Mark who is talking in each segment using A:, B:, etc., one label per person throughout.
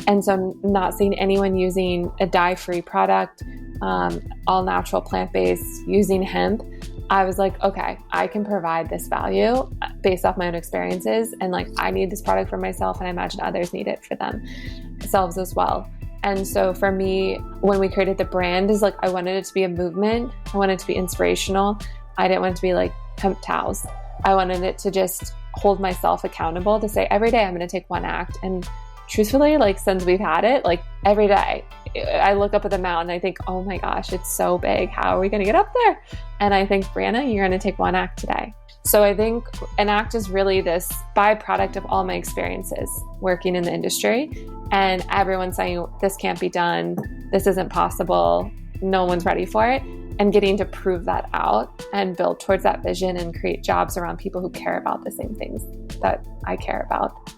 A: And so not seeing anyone using a dye-free product, all natural plant-based, using hemp, I was like, okay, I can provide this value based off my own experiences. And like, I need this product for myself, and I imagine others need it for themselves as well. And so for me, when we created the brand, is like, I wanted it to be a movement. I wanted it to be inspirational. I didn't want it to be like hemp towels. I wanted it to just hold myself accountable to say every day I'm going to take one act. And truthfully, like since we've had it, like every day I look up at the mountain, I think, oh my gosh, it's so big. How are we going to get up there? And I think, Brianna, you're going to take one act today. So I think an act is really this byproduct of all my experiences working in the industry, and everyone saying, this can't be done. This isn't possible. No one's ready for it. And getting to prove that out and build towards that vision and create jobs around people who care about the same things that I care about.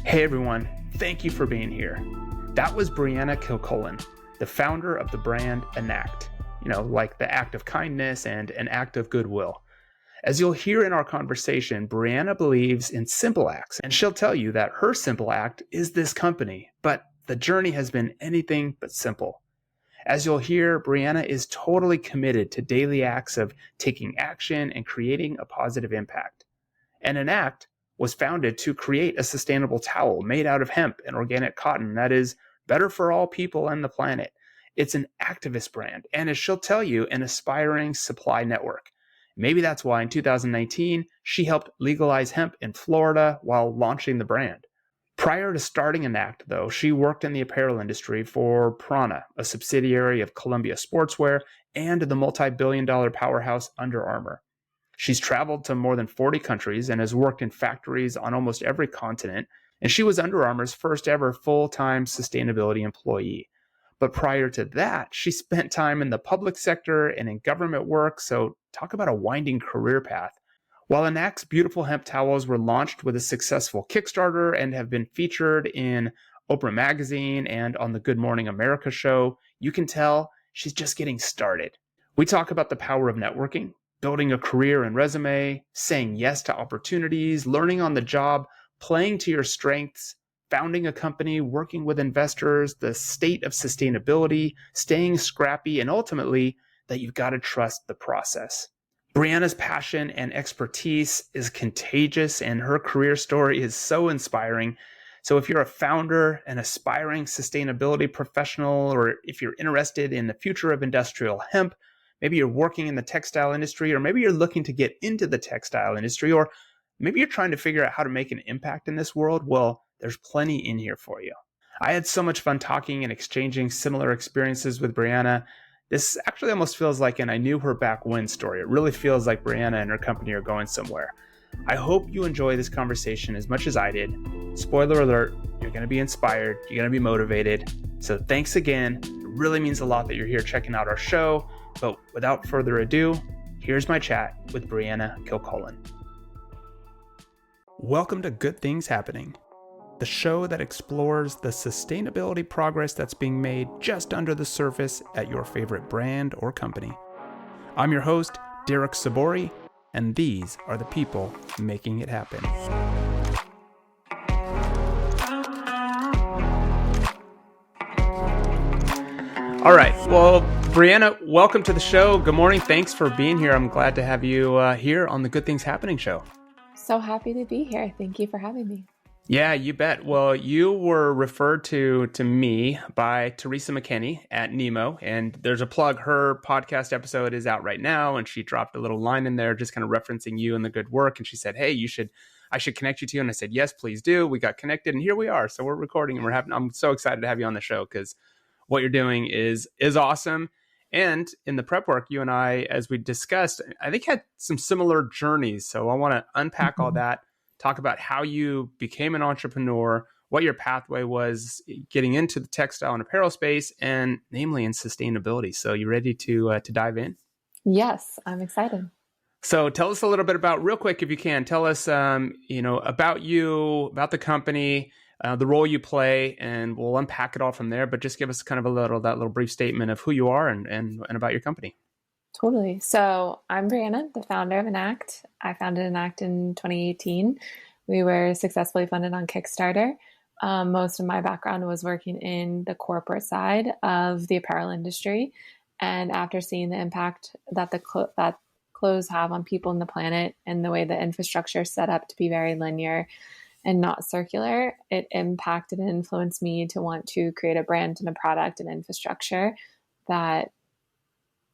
B: Hey everyone, thank you for being here. That was Brianna Kilcullen, the founder of the brand Anact, like the act of kindness and an act of goodwill. As you'll hear in our conversation, Brianna believes in simple acts, and she'll tell you that her simple act is this company, but the journey has been anything but simple. As you'll hear, Brianna is totally committed to daily acts of taking action and creating a positive impact. And Anact was founded to create a sustainable towel made out of hemp and organic cotton that is better for all people and the planet. It's an activist brand, and as she'll tell you, an aspiring supply network. Maybe that's why in 2019, she helped legalize hemp in Florida while launching the brand. Prior to starting Anact, though, she worked in the apparel industry for prAna, a subsidiary of Columbia Sportswear, and the multi-billion-dollar powerhouse Under Armour. She's traveled to more than 40 countries and has worked in factories on almost every continent, and she was Under Armour's first ever full-time sustainability employee. But prior to that, she spent time in the public sector and in government work, so talk about a winding career path. While Anact's beautiful hemp towels were launched with a successful Kickstarter and have been featured in Oprah Magazine and on the Good Morning America show, you can tell she's just getting started. We talk about the power of networking, building a career and resume, saying yes to opportunities, learning on the job, playing to your strengths, founding a company, working with investors, the state of sustainability, staying scrappy, and ultimately that you've got to trust the process. Brianna's passion and expertise is contagious, and her career story is so inspiring. So if you're a founder, an aspiring sustainability professional, or if you're interested in the future of industrial hemp, maybe you're working in the textile industry, or maybe you're looking to get into the textile industry, or maybe you're trying to figure out how to make an impact in this world, well, there's plenty in here for you. I had so much fun talking and exchanging similar experiences with Brianna. This actually almost feels like an I knew her back when story. It really feels like Brianna and her company are going somewhere. I hope you enjoy this conversation as much as I did. Spoiler alert, you're going to be inspired. You're going to be motivated. So thanks again. It really means a lot that you're here checking out our show. But without further ado, here's my chat with Brianna Kilcullen. Welcome to Good Things Happening, the show that explores the sustainability progress that's being made just under the surface at your favorite brand or company. I'm your host, Derek Sabori, and these are the people making it happen. All right. Well, Brianna, welcome to the show. Good morning. Thanks for being here. I'm glad to have you here on the Good Things Happening show.
A: So happy to be here. Thank you for having me.
B: Yeah, you bet. Well, you were referred to me by Teresa McKinney at Nemo, and there's a plug. Her podcast episode is out right now, and she dropped a little line in there just kind of referencing you and the good work. And she said, hey, I should connect you to you. And I said, yes, please do. We got connected, and here we are. So we're recording, and I'm so excited to have you on the show because what you're doing is awesome. And in the prep work, you and I, as we discussed, I think had some similar journeys. So I want to unpack all that, talk about how you became an entrepreneur, what your pathway was getting into the textile and apparel space, and namely in sustainability. So you ready to dive in?
A: Yes, I'm excited.
B: So tell us a little bit about, real quick, if you can, tell us, about you, about the company, the role you play, and we'll unpack it all from there. But just give us kind of that little brief statement of who you are and about your company.
A: Totally. So I'm Brianna, the founder of Anact. I founded Anact in 2018. We were successfully funded on Kickstarter. Most of my background was working in the corporate side of the apparel industry. And after seeing the impact that that clothes have on people and the planet and the way the infrastructure is set up to be very linear and not circular, it impacted and influenced me to want to create a brand and a product and infrastructure that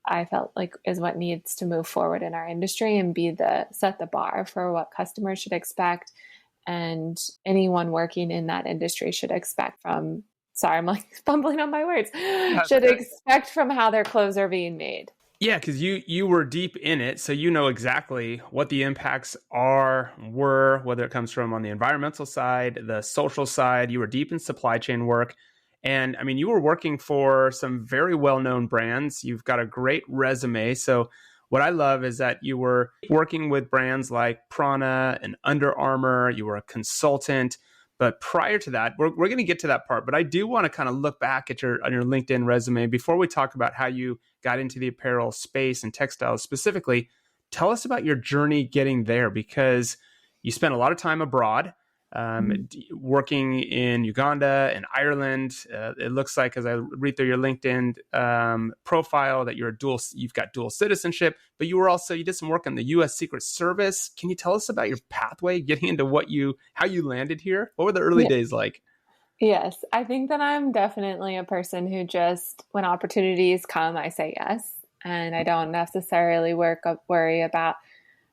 A: I felt like is what needs to move forward in our industry and set the bar for what customers should expect and anyone working in that industry should expect from, sorry, I'm like fumbling on my words, should expect from how their clothes are being made.
B: Yeah, because you were deep in it, so you know exactly what the impacts were, whether it comes from on the environmental side, the social side. You were deep in supply chain work. And I mean, you were working for some very well-known brands. You've got a great resume. So what I love is that you were working with brands like prAna and Under Armour. You were a consultant. But prior to that, we're going to get to that part. But I do want to kind of look back at on your LinkedIn resume before we talk about how you got into the apparel space and textiles specifically. Tell us about your journey getting there, because you spent a lot of time abroad, working in Uganda and Ireland. It looks like, as I read through your LinkedIn profile, that you've got dual citizenship, but you did some work in the U.S. Secret Service. Can you tell us about your pathway getting into how you landed here? What were the early days like?
A: Yes, I think that I'm definitely a person who just, when opportunities come, I say yes. And I don't necessarily worry about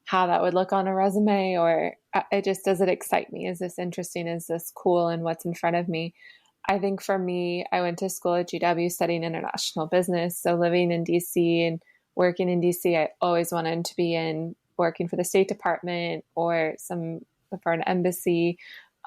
A: how that would look on a resume, or does it excite me? Is this interesting? Is this cool? And what's in front of me? I think for me, I went to school at GW studying international business. So living in DC and working in DC, I always wanted to be working for the State Department or for an embassy.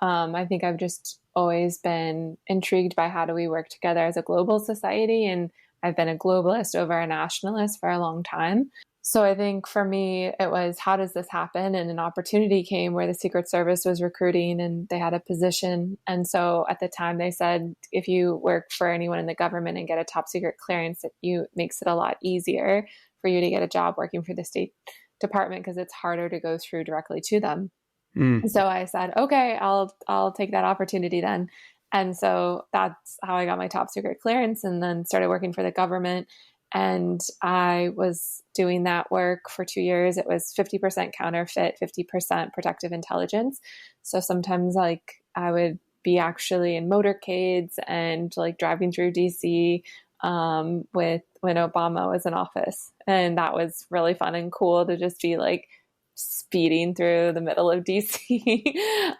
A: I think I've just always been intrigued by how do we work together as a global society. And I've been a globalist over a nationalist for a long time. So I think for me, it was, how does this happen? And an opportunity came where the Secret Service was recruiting and they had a position. And so at the time they said, if you work for anyone in the government and get a top secret clearance, it makes it a lot easier for you to get a job working for the State Department, because it's harder to go through directly to them. So I said, okay, I'll take that opportunity then. And so that's how I got my top secret clearance, and then started working for the government. And I was doing that work for 2 years. It was 50% counterfeit, 50% protective intelligence. So sometimes I would be actually in motorcades and driving through DC when Obama was in office. And that was really fun and cool to just be speeding through the middle of DC.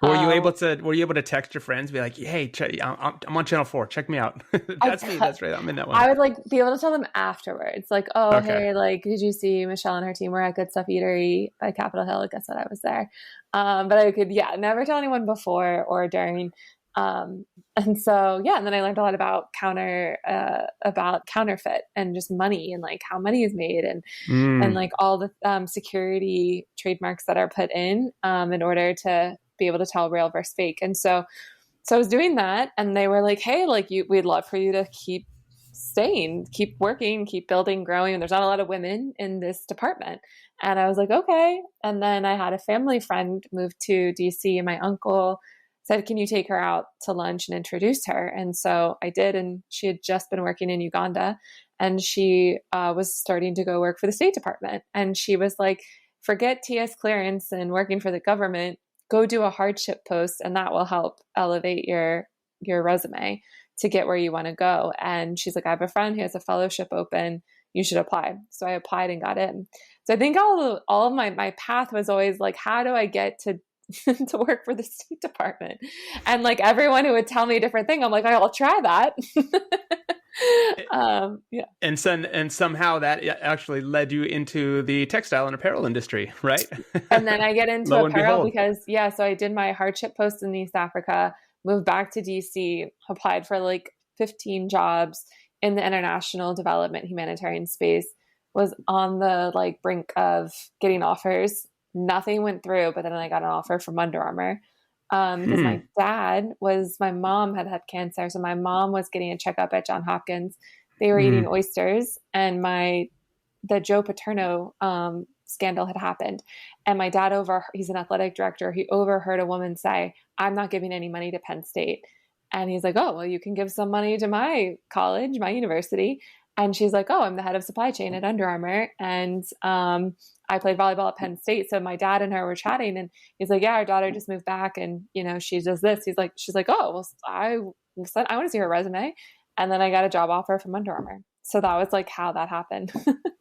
B: Were you able to text your friends, be like, hey, I'm on Channel 4, check me out? That's me. That's right. I'm in that one.
A: I would be able to tell them afterwards, okay. Hey, did you see Michelle and her team were at Good Stuff Eatery by Capitol Hill? Guess what? I was there. But I could, never tell anyone before or during. And so, and then I learned a lot about counterfeit and just money and how money is made and all the security trademarks that are put in order to be able to tell real versus fake. And so I was doing that, and they were like, hey, we'd love for you to keep staying, keep working, keep building, growing. And there's not a lot of women in this department. And I was like, okay. And then I had a family friend move to DC, and my uncle said, can you take her out to lunch and introduce her? And so I did. And she had just been working in Uganda, and she was starting to go work for the State Department. And she was like, forget TS clearance and working for the government, go do a hardship post, and that will help elevate your resume to get where you want to go. And she's like, I have a friend who has a fellowship open, you should apply. So I applied and got in. So I think all of my path was always how do I get to work for the State Department? And everyone who would tell me a different thing, I'm like, I'll try that.
B: And somehow that actually led you into the textile and apparel industry, right?
A: And then I get into apparel because, so I did my hardship post in East Africa, moved back to DC, applied for 15 jobs in the international development humanitarian space, was on the brink of getting offers. Nothing went through, but then I got an offer from Under Armour because my mom had cancer. So my mom was getting a checkup at Johns Hopkins. They were eating oysters, and the Joe Paterno scandal had happened. And my dad he's an athletic director. He overheard a woman say, "I'm not giving any money to Penn State." And he's like, "Oh, well, you can give some money to my college, my university." And she's like, "Oh, I'm the head of supply chain at Under Armour. And I played volleyball at Penn State." So my dad and her were chatting, and he's like, "Yeah, our daughter just moved back, and she does this." She's like, "Oh, well, I want to see her resume." And then I got a job offer from Under Armour. So that was like how that happened.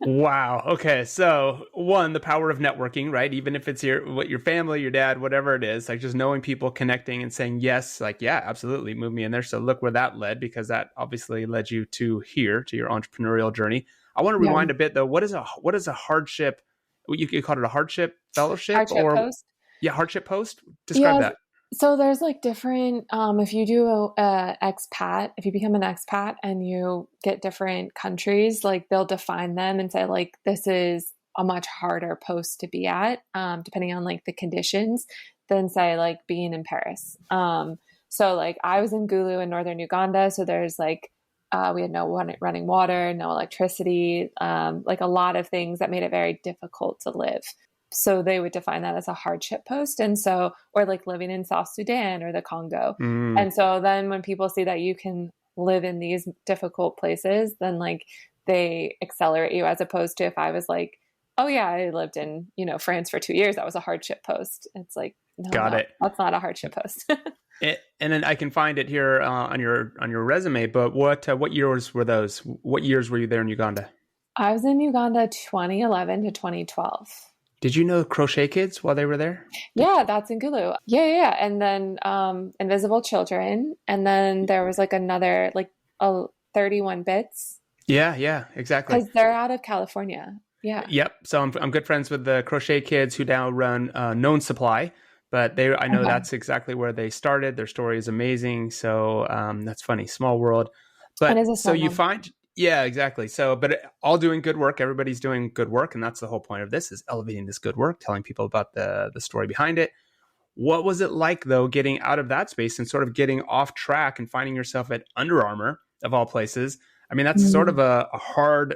B: Wow. Okay. So one, the power of networking, right? Even if it's your family, your dad, whatever it is, like just knowing people, connecting and saying yes, like, yeah, absolutely, move me in there. So look where that led, because that obviously led you to here, to your entrepreneurial journey. I want to rewind a bit though. What is a hardship? You call it a hardship fellowship
A: Post?
B: Yeah, hardship post. Describe that.
A: So there's like different, if you do if you become an expat and you get different countries, like they'll define them and say like, this is a much harder post to be at, depending on like the conditions, than say like being in Paris. So like I was in Gulu in northern Uganda. So there's like, we had no running water, no electricity, like a lot of things that made it very difficult to live. So they would define that as a hardship post. And so, or like living in South Sudan or the Congo. And so then when people see that you can live in these difficult places, then like they accelerate you, as opposed to if I was like, "Oh yeah, I lived in, France for 2 years. That was a hardship post." It's like, no, that's not a hardship post.
B: And then I can find it here on your resume, but what years were those? What years were you there in Uganda?
A: I was in Uganda 2011 to 2012.
B: Did you know Crochet Kids while they were there?
A: Yeah, that's in Gulu. Yeah. And then Invisible Children. And then there was like another, like 31 Bits.
B: Yeah, exactly.
A: Because they're out of California. Yeah.
B: Yep. So I'm good friends with the Crochet Kids, who now run Known Supply. But I know that's exactly where they started. Their story is amazing. So that's funny. Small world. But so you find... Yeah, exactly. So, but all doing good work. Everybody's doing good work. And that's the whole point of this, is elevating this good work, telling people about the story behind it. What was it like, though, getting out of that space and sort of getting off track and finding yourself at Under Armour, of all places? I mean, that's sort of a hard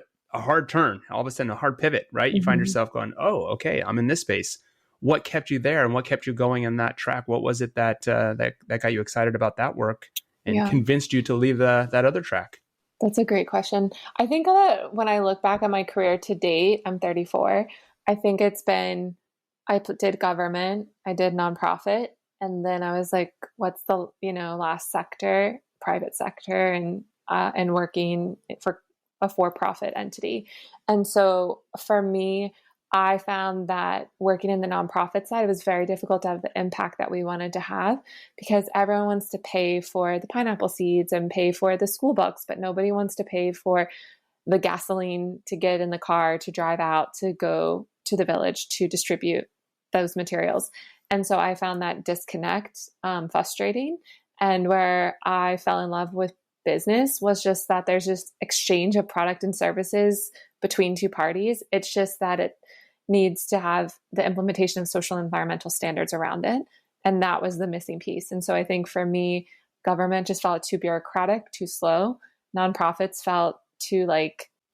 B: turn, all of a sudden a hard pivot, right? You find yourself going, "Oh, okay, I'm in this space." What kept you there and what kept you going on that track? What was it that got you excited about that work and convinced you to leave that other track?
A: That's a great question. I think that when I look back at my career to date, I'm 34. I think it's been, I did government, I did nonprofit, and then I was like, what's the, last sector, private sector, and working for a for-profit entity. And so for me, I found that working in the nonprofit side, it was very difficult to have the impact that we wanted to have, because everyone wants to pay for the pineapple seeds and pay for the school books, but nobody wants to pay for the gasoline to get in the car, to drive out, to go to the village, to distribute those materials. And so I found that disconnect frustrating. And where I fell in love with business was just that there's just exchange of product and services between two parties. It's just that it needs to have the implementation of social and environmental standards around it. And that was the missing piece. And so I think for me, government just felt too bureaucratic, too slow. Nonprofits felt too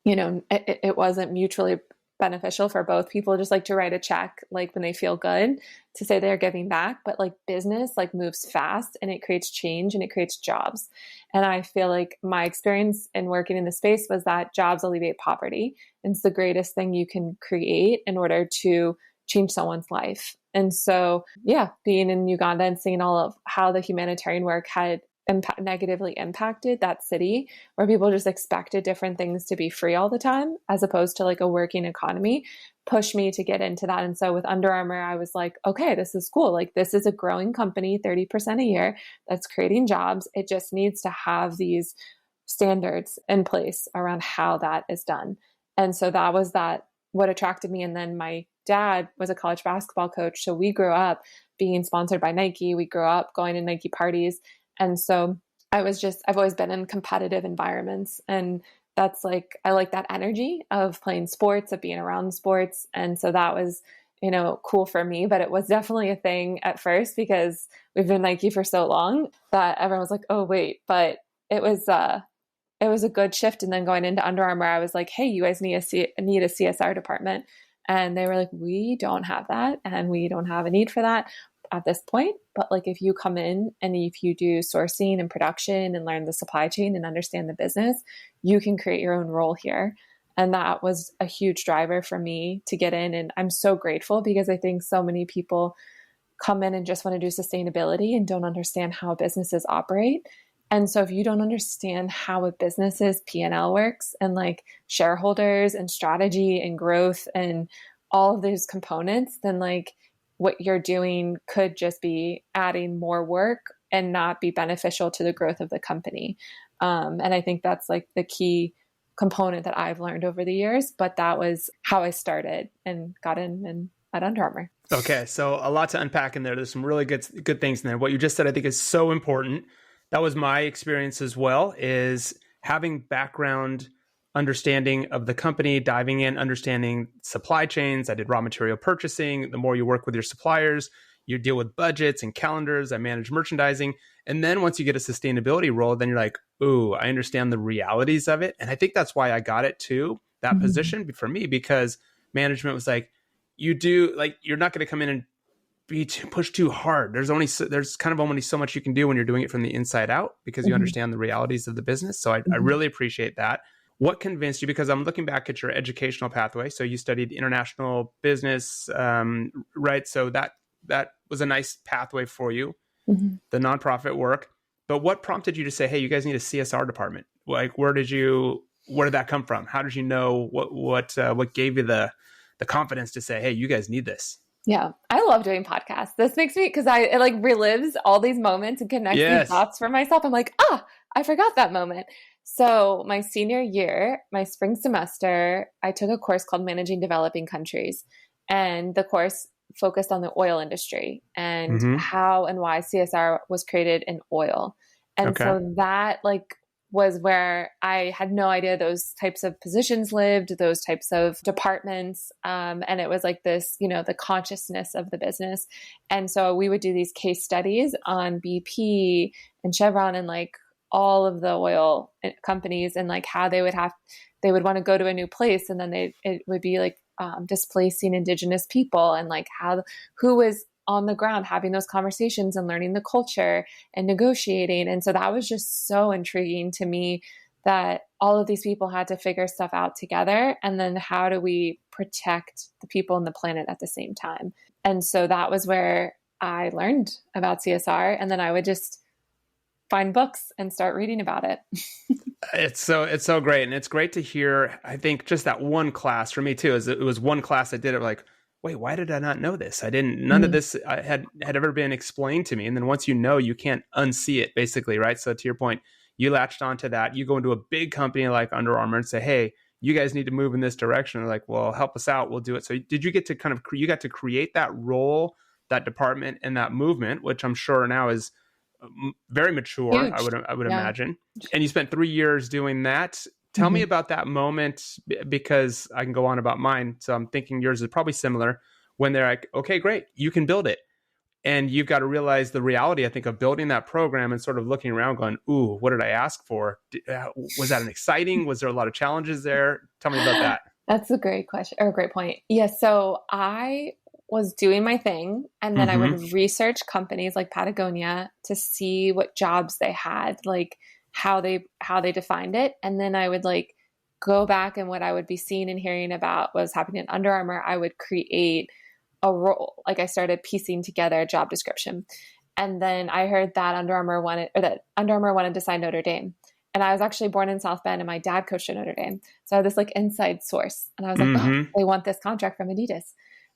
A: it wasn't mutually beneficial for both. People just like to write a check, like when they feel good, to say they're giving back. But like business moves fast, and it creates change and it creates jobs. And I feel like my experience in working in the space was that jobs alleviate poverty. And it's the greatest thing you can create in order to change someone's life. And so, being in Uganda and seeing all of how the humanitarian work had negatively impacted that city, where people just expected different things to be free all the time, as opposed to like a working economy, pushed me to get into that. And so with Under Armour, I was like, okay, this is cool. Like, this is a growing company, 30% a year, that's creating jobs. It just needs to have these standards in place around how that is done. And so that was what attracted me. And then my dad was a college basketball coach. So we grew up being sponsored by Nike. We grew up going to Nike parties. And so I've always been in competitive environments, and that's like, I like that energy of playing sports, of being around sports. And so that was, cool for me, but it was definitely a thing at first, because we've been Nike for so long that everyone was like, oh wait, but it was a good shift. And then going into Under Armour, I was like, hey, you guys need a CSR department. And they were like, we don't have that and we don't have a need for that at this point. But like, if you come in and if you do sourcing and production and learn the supply chain and understand the business, you can create your own role here. And that was a huge driver for me to get in. And I'm so grateful because I think so many people come in and just want to do sustainability and don't understand how businesses operate. And so if you don't understand how a business's P&L works and like shareholders and strategy and growth and all of those components, then like what you're doing could just be adding more work and not be beneficial to the growth of the company. And I think that's like the key component that I've learned over the years, but that was how I started and got in at Under Armour.
B: Okay. So a lot to unpack in there. There's some really good things in there. What you just said, I think is so important. That was my experience as well, is having background understanding of the company, diving in, understanding supply chains. I did raw material purchasing. The more you work with your suppliers, you deal with budgets and calendars. I manage merchandising. And then once you get a sustainability role, then you're like, ooh, I understand the realities of it. And I think that's why I got it too, that position for me, because management was like, you're not going to come in and push too hard. There's kind of only so much you can do when you're doing it from the inside out because you understand the realities of the business. So I really appreciate that. What convinced you? Because I'm looking back at your educational pathway. So you studied international business, right? So that was a nice pathway for you, the nonprofit work. But what prompted you to say, hey, you guys need a CSR department? Like, where did that come from? How did you know what gave you the confidence to say, hey, you guys need this?
A: Yeah, I love doing podcasts. This makes me, because it like relives all these moments and connects these dots for myself. I'm like, I forgot that moment. So my senior year, my spring semester, I took a course called Managing Developing Countries. And the course focused on the oil industry and how and why CSR was created in oil. And so that like was where I had no idea those types of positions lived, those types of departments. And it was like this, the consciousness of the business. And so we would do these case studies on BP and Chevron and like all of the oil companies and like how they would want to go to a new place. And then it would be like displacing indigenous people and like who was on the ground having those conversations and learning the culture and negotiating. And so that was just so intriguing to me that all of these people had to figure stuff out together. And then how do we protect the people and the planet at the same time? And so that was where I learned about CSR. And then I would just find books and start reading about it.
B: It's so great. And it's great to hear. I think just that one class for me too, it was one class I did it like, wait, why did I not know this? None of this had ever been explained to me. And then once you can't unsee it basically, right? So to your point, you latched onto that. You go into a big company like Under Armour and say, hey, you guys need to move in this direction. They're like, well, help us out. We'll do it. So did you get to you got to create that role, that department and that movement, which I'm sure now is very mature. Huge. I would imagine. And you spent 3 years doing that. Tell me about that moment, because I can go on about mine. So I'm thinking yours is probably similar, when they're like, okay, great, you can build it. And you've got to realize the reality, I think, of building that program and sort of looking around going, ooh, what did I ask for? Was that exciting? Was there a lot of challenges there? Tell me about that.
A: That's a great question or a great point. Yeah. So I was doing my thing, and then I would research companies like Patagonia to see what jobs they had, like how they defined it. And then I would like go back, and what I would be seeing and hearing about what was happening at Under Armour, I would create a role. Like I started piecing together a job description. And then I heard that Under Armour wanted to sign Notre Dame. And I was actually born in South Bend, and my dad coached at Notre Dame. So I had this like inside source, and I was like, oh, they want this contract from Adidas.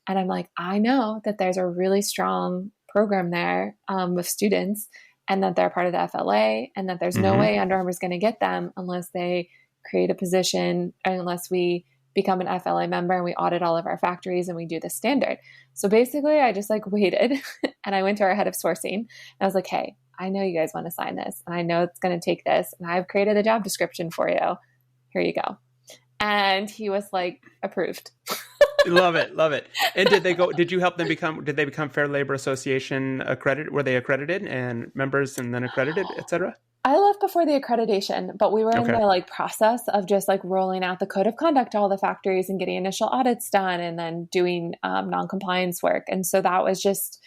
A: And I'm like, I know that there's a really strong program there with students, and that they're part of the FLA, and that there's no way Under Armour is going to get them unless they create a position, or unless we become an FLA member and we audit all of our factories and we do the standard. So basically I just like waited and I went to our head of sourcing and I was like, hey, I know you guys want to sign this, and I know it's going to take this, and I've created a job description for you. Here you go. And he was like, approved.
B: Love it. And did they become Fair Labor Association accredited? Were they accredited and members and then accredited, et cetera?
A: I left before the accreditation, but we were in
B: Okay.
A: the like process of just like rolling out the code of conduct to all the factories and getting initial audits done and then doing non-compliance work. And so that was just,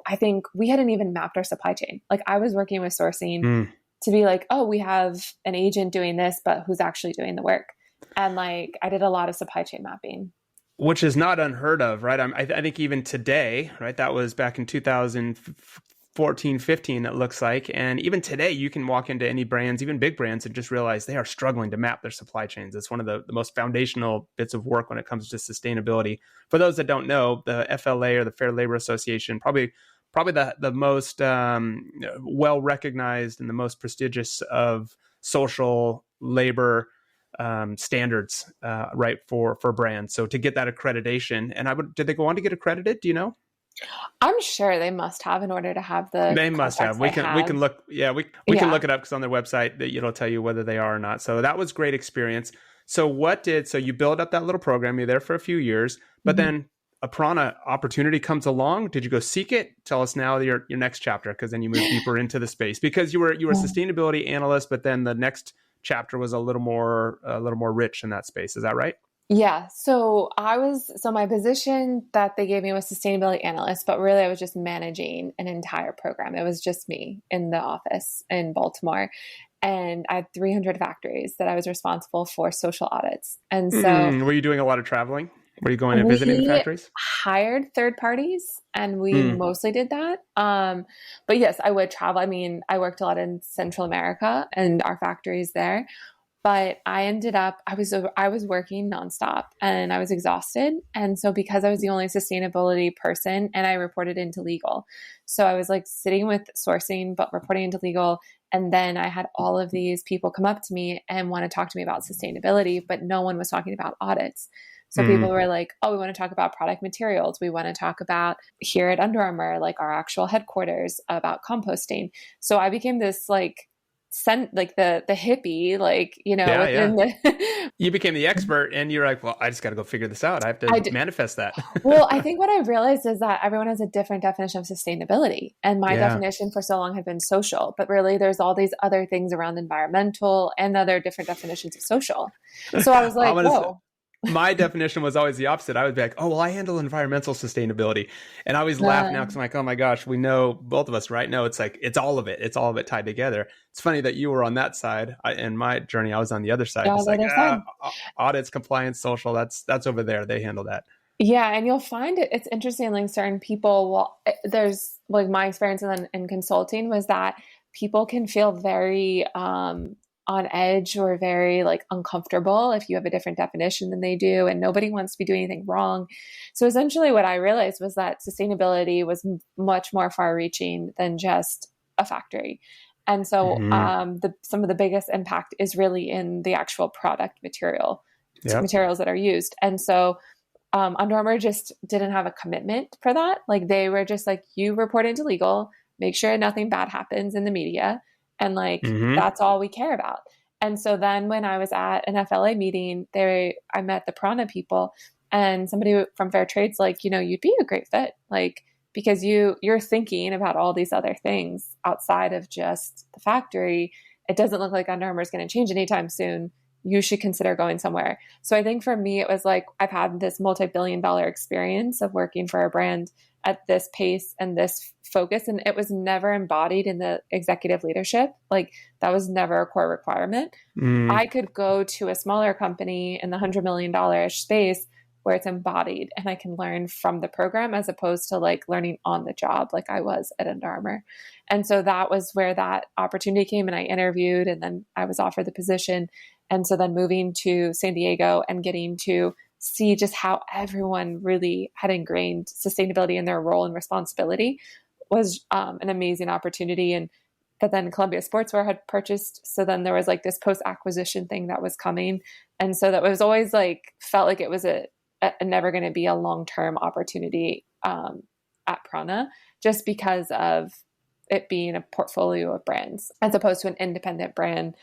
A: I think we hadn't even mapped our supply chain. Like I was working with sourcing
B: Mm.
A: to be like, oh, we have an agent doing this, but who's actually doing the work? And like I did a lot of supply chain mapping.
B: Which is not unheard of, right? I think even today, right? That was back in 2014, 15, it looks like. And even today, you can walk into any brands, even big brands, and just realize they are struggling to map their supply chains. It's one of the most foundational bits of work when it comes to sustainability. For those that don't know, the FLA or the Fair Labor Association, probably the most well recognized and the most prestigious of social labor standards, right, for brands. So to get that accreditation, and did they go on to get accredited? Do you know?
A: I'm sure they must have in order to have the
B: They must have. We can look. Yeah, we can look it up because on their website that it'll tell you whether they are or not. So that was great experience. So you build up that little program. You're there for a few years, but then a prAna opportunity comes along. Did you go seek it? Tell us now your next chapter, because then you move deeper into the space because you were a sustainability analyst, but then the next chapter was a little more rich in that space. Is that right?
A: Yeah. So my position that they gave me was sustainability analyst, but really I was just managing an entire program. It was just me in the office in Baltimore. And I had 300 factories that I was responsible for social audits. And so
B: were you doing a lot of traveling? Were you going and visiting the factories?
A: Hired third parties and we mostly did that. But yes, I would travel. I mean, I worked a lot in Central America and our factories there. But I ended up, I was working nonstop and I was exhausted. And so because I was the only sustainability person and I reported into legal. So I was like sitting with sourcing, but reporting into legal. And then I had all of these people come up to me and want to talk to me about sustainability, but no one was talking about audits. So people were like, oh, we want to talk about product materials. We want to talk about here at Under Armour, like our actual headquarters, about composting. So I became this like, the hippie, like, within the
B: you became the expert and you're like, well, I just got to go figure this out. I have to manifest that.
A: Well, I think what I realized is that everyone has a different definition of sustainability. And my definition for so long had been social, but really there's all these other things around environmental and other different definitions of social. So I was like, whoa.
B: My definition was always the opposite. I would be like, oh, well, I handle environmental sustainability. And I always laugh now because I'm like, oh my gosh, we know, both of us, right? No, it's like, it's all of it tied together. It's funny that you were on that side. In my journey, I was on the other side. It's like, audits, compliance, social, that's over there. They handle that.
A: Yeah. And you'll find it's interesting, like certain people, there's like my experience in consulting was that people can feel very, on edge or very like uncomfortable if you have a different definition than they do, and nobody wants to be doing anything wrong. So essentially what I realized was that sustainability was much more far reaching than just a factory. And so some of the biggest impact is really in the actual product materials that are used. And so Under Armour just didn't have a commitment for that. Like they were just like, you report into legal, make sure nothing bad happens in the media. And like, that's all we care about. And so then when I was at an FLA meeting, I met the prAna people and somebody from Fair Trade's like, you'd be a great fit. Like, because you're thinking about all these other things outside of just the factory. It doesn't look like Under Armour is going to change anytime soon. You should consider going somewhere. So I think for me, it was like, I've had this multi-billion-dollar experience of working for a brand at this pace and this focus. And it was never embodied in the executive leadership. Like that was never a core requirement. I could go to a smaller company in the $100 million space where it's embodied and I can learn from the program as opposed to like learning on the job like I was at Under Armour. And so that was where that opportunity came, and I interviewed and then I was offered the position. And so then moving to San Diego and getting to see just how everyone really had ingrained sustainability in their role and responsibility was an amazing opportunity. But then Columbia Sportswear had purchased. So then there was like this post-acquisition thing that was coming. And so that was always like, felt like it was a never going to be a long-term opportunity at prAna, just because of it being a portfolio of brands as opposed to an independent brand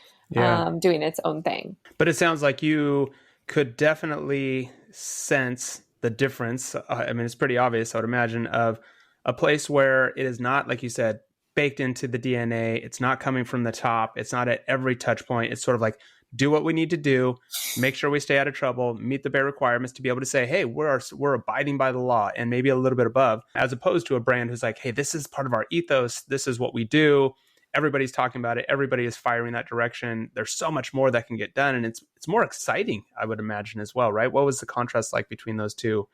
A: doing its own thing.
B: But it sounds like you could definitely sense the difference. I mean, it's pretty obvious, I would imagine, of a place where it is not, like you said, baked into the DNA. It's not coming from the top. It's not at every touch point. It's sort of like, do what we need to do, make sure we stay out of trouble, meet the bare requirements to be able to say, hey, we're abiding by the law and maybe a little bit above, as opposed to a brand who's like, hey, this is part of our ethos. This is what we do. Everybody's talking about it. Everybody is firing that direction. There's so much more that can get done. And it's more exciting, I would imagine, as well, right? What was the contrast like between those two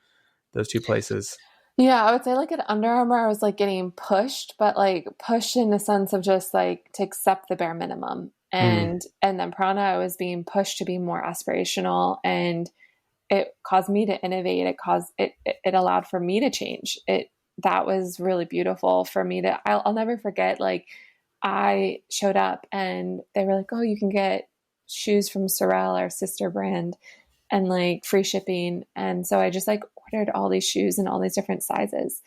B: places?
A: Yeah, I would say like at Under Armour, I was like getting pushed, but like pushed in the sense of just like to accept the bare minimum. And then prAna, I was being pushed to be more aspirational, and it caused me to innovate. It allowed for me to change. That was really beautiful for me I'll never forget. Like I showed up and they were like, oh, you can get shoes from Sorel, our sister brand, and like free shipping. And so I just like ordered all these shoes in all these different sizes,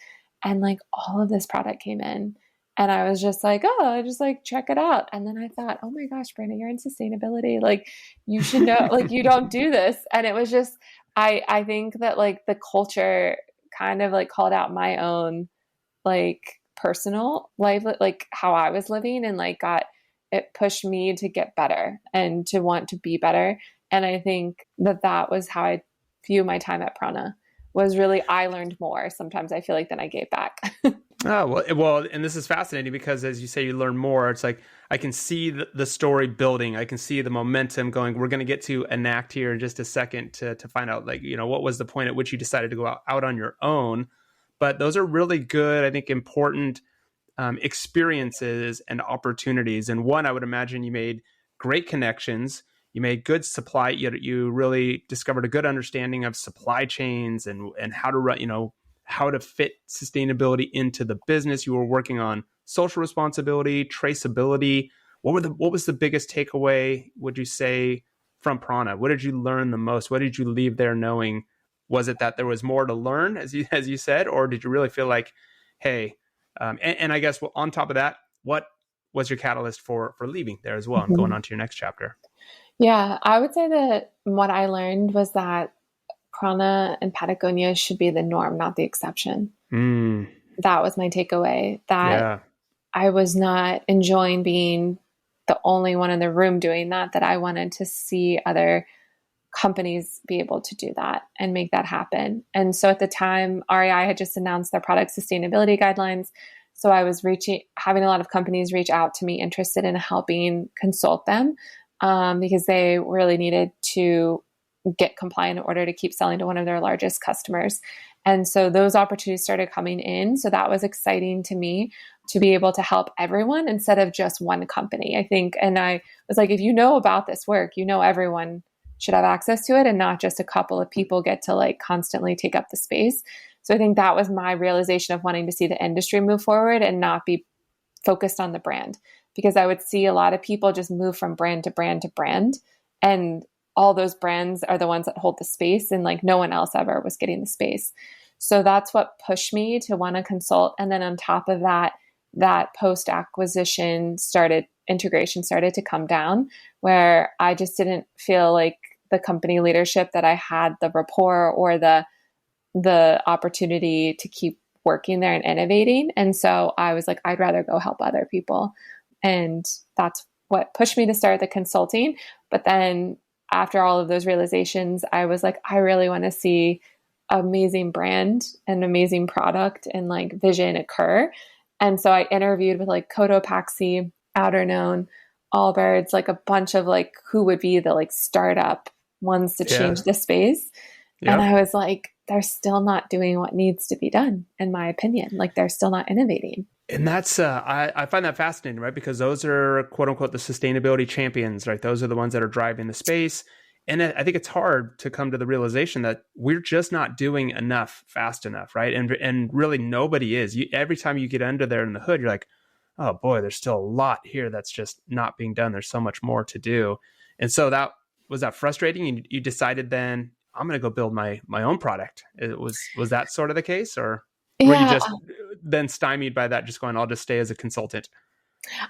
A: and like all of this product came in. And I was just like, oh, I just like check it out. And then I thought, oh my gosh, Brianna, you're in sustainability. Like you should know, like you don't do this. And it was just, I think that like the culture kind of like called out my own like personal life, like how I was living, and like it pushed me to get better and to want to be better. And I think that was how I view my time at prAna, was really, I learned more sometimes, I feel like, than I gave back.
B: Oh, well, and this is fascinating because as you say, you learn more. It's like, I can see the story building. I can see the momentum going. We're going to get to Anact here in just a second to find out, like, what was the point at which you decided to go out on your own. But those are really good, I think, important experiences and opportunities. And one, I would imagine you made great connections. You made good supply. You really discovered a good understanding of supply chains and how to run, how to fit sustainability into the business. You were working on social responsibility, traceability. What was the biggest takeaway, would you say, from prAna? What did you learn the most? What did you leave there knowing? Was it that there was more to learn, as you said, or did you really feel like, hey, and I guess on top of that, what was your catalyst for leaving there as well and going on to your next chapter?
A: Yeah, I would say that what I learned was that prAna and Patagonia should be the norm, not the exception. That was my takeaway, that I was not enjoying being the only one in the room doing that I wanted to see other companies be able to do that and make that happen. And so at the time, REI had just announced their product sustainability guidelines. So I was having a lot of companies reach out to me interested in helping consult them because they really needed to get compliant in order to keep selling to one of their largest customers. And so those opportunities started coming in. So that was exciting to me to be able to help everyone instead of just one company, I think. And I was like, if you know about this work, everyone should have access to it and not just a couple of people get to like constantly take up the space. So I think that was my realization of wanting to see the industry move forward and not be focused on the brand, because I would see a lot of people just move from brand to brand to brand, and all those brands are the ones that hold the space, and like no one else ever was getting the space. So that's what pushed me to want to consult. And then on top of that post-acquisition integration started to come down, where I just didn't feel like the company leadership that I had the rapport or the opportunity to keep working there and innovating. And so I was like, I'd rather go help other people. And that's what pushed me to start the consulting. But then after all of those realizations, I was like, I really want to see amazing brand and amazing product and like vision occur. And so I interviewed with like Cotopaxi, Outerknown, Allbirds, like a bunch of like who would be the like startup ones to change the space. Yep. And I was like, they're still not doing what needs to be done, in my opinion. Like they're still not innovating.
B: And that's, I find that fascinating, right? Because those are quote unquote the sustainability champions, right? Those are the ones that are driving the space. And I think it's hard to come to the realization that we're just not doing enough fast enough, right? And really nobody is. Every time you get under there in the hood, you're like, oh boy, there's still a lot here that's just not being done. There's so much more to do. And so was that frustrating? You decided then, I'm going to go build my own product. Was that sort of the case, or were you just then stymied by that, just going, I'll just stay as a consultant?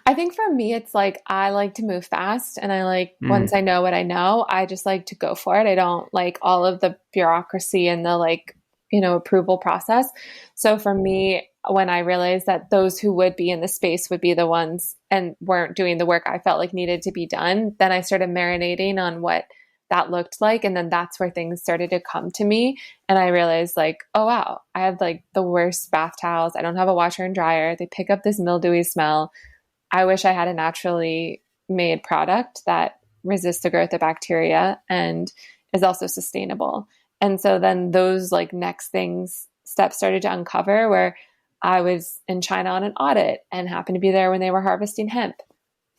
A: I think for me, it's like, I like to move fast, and I like, once I know what I know, I just like to go for it. I don't like all of the bureaucracy and the like, approval process. So for me, when I realized that those who would be in the space would be the ones and weren't doing the work I felt like needed to be done, then I started marinating on what that looked like. And then that's where things started to come to me. And I realized like, oh, wow, I have like the worst bath towels. I don't have a washer and dryer. They pick up this mildewy smell. I wish I had a naturally made product that resists the growth of bacteria and is also sustainable. And so then those like next steps started to uncover, where I was in China on an audit and happened to be there when they were harvesting hemp,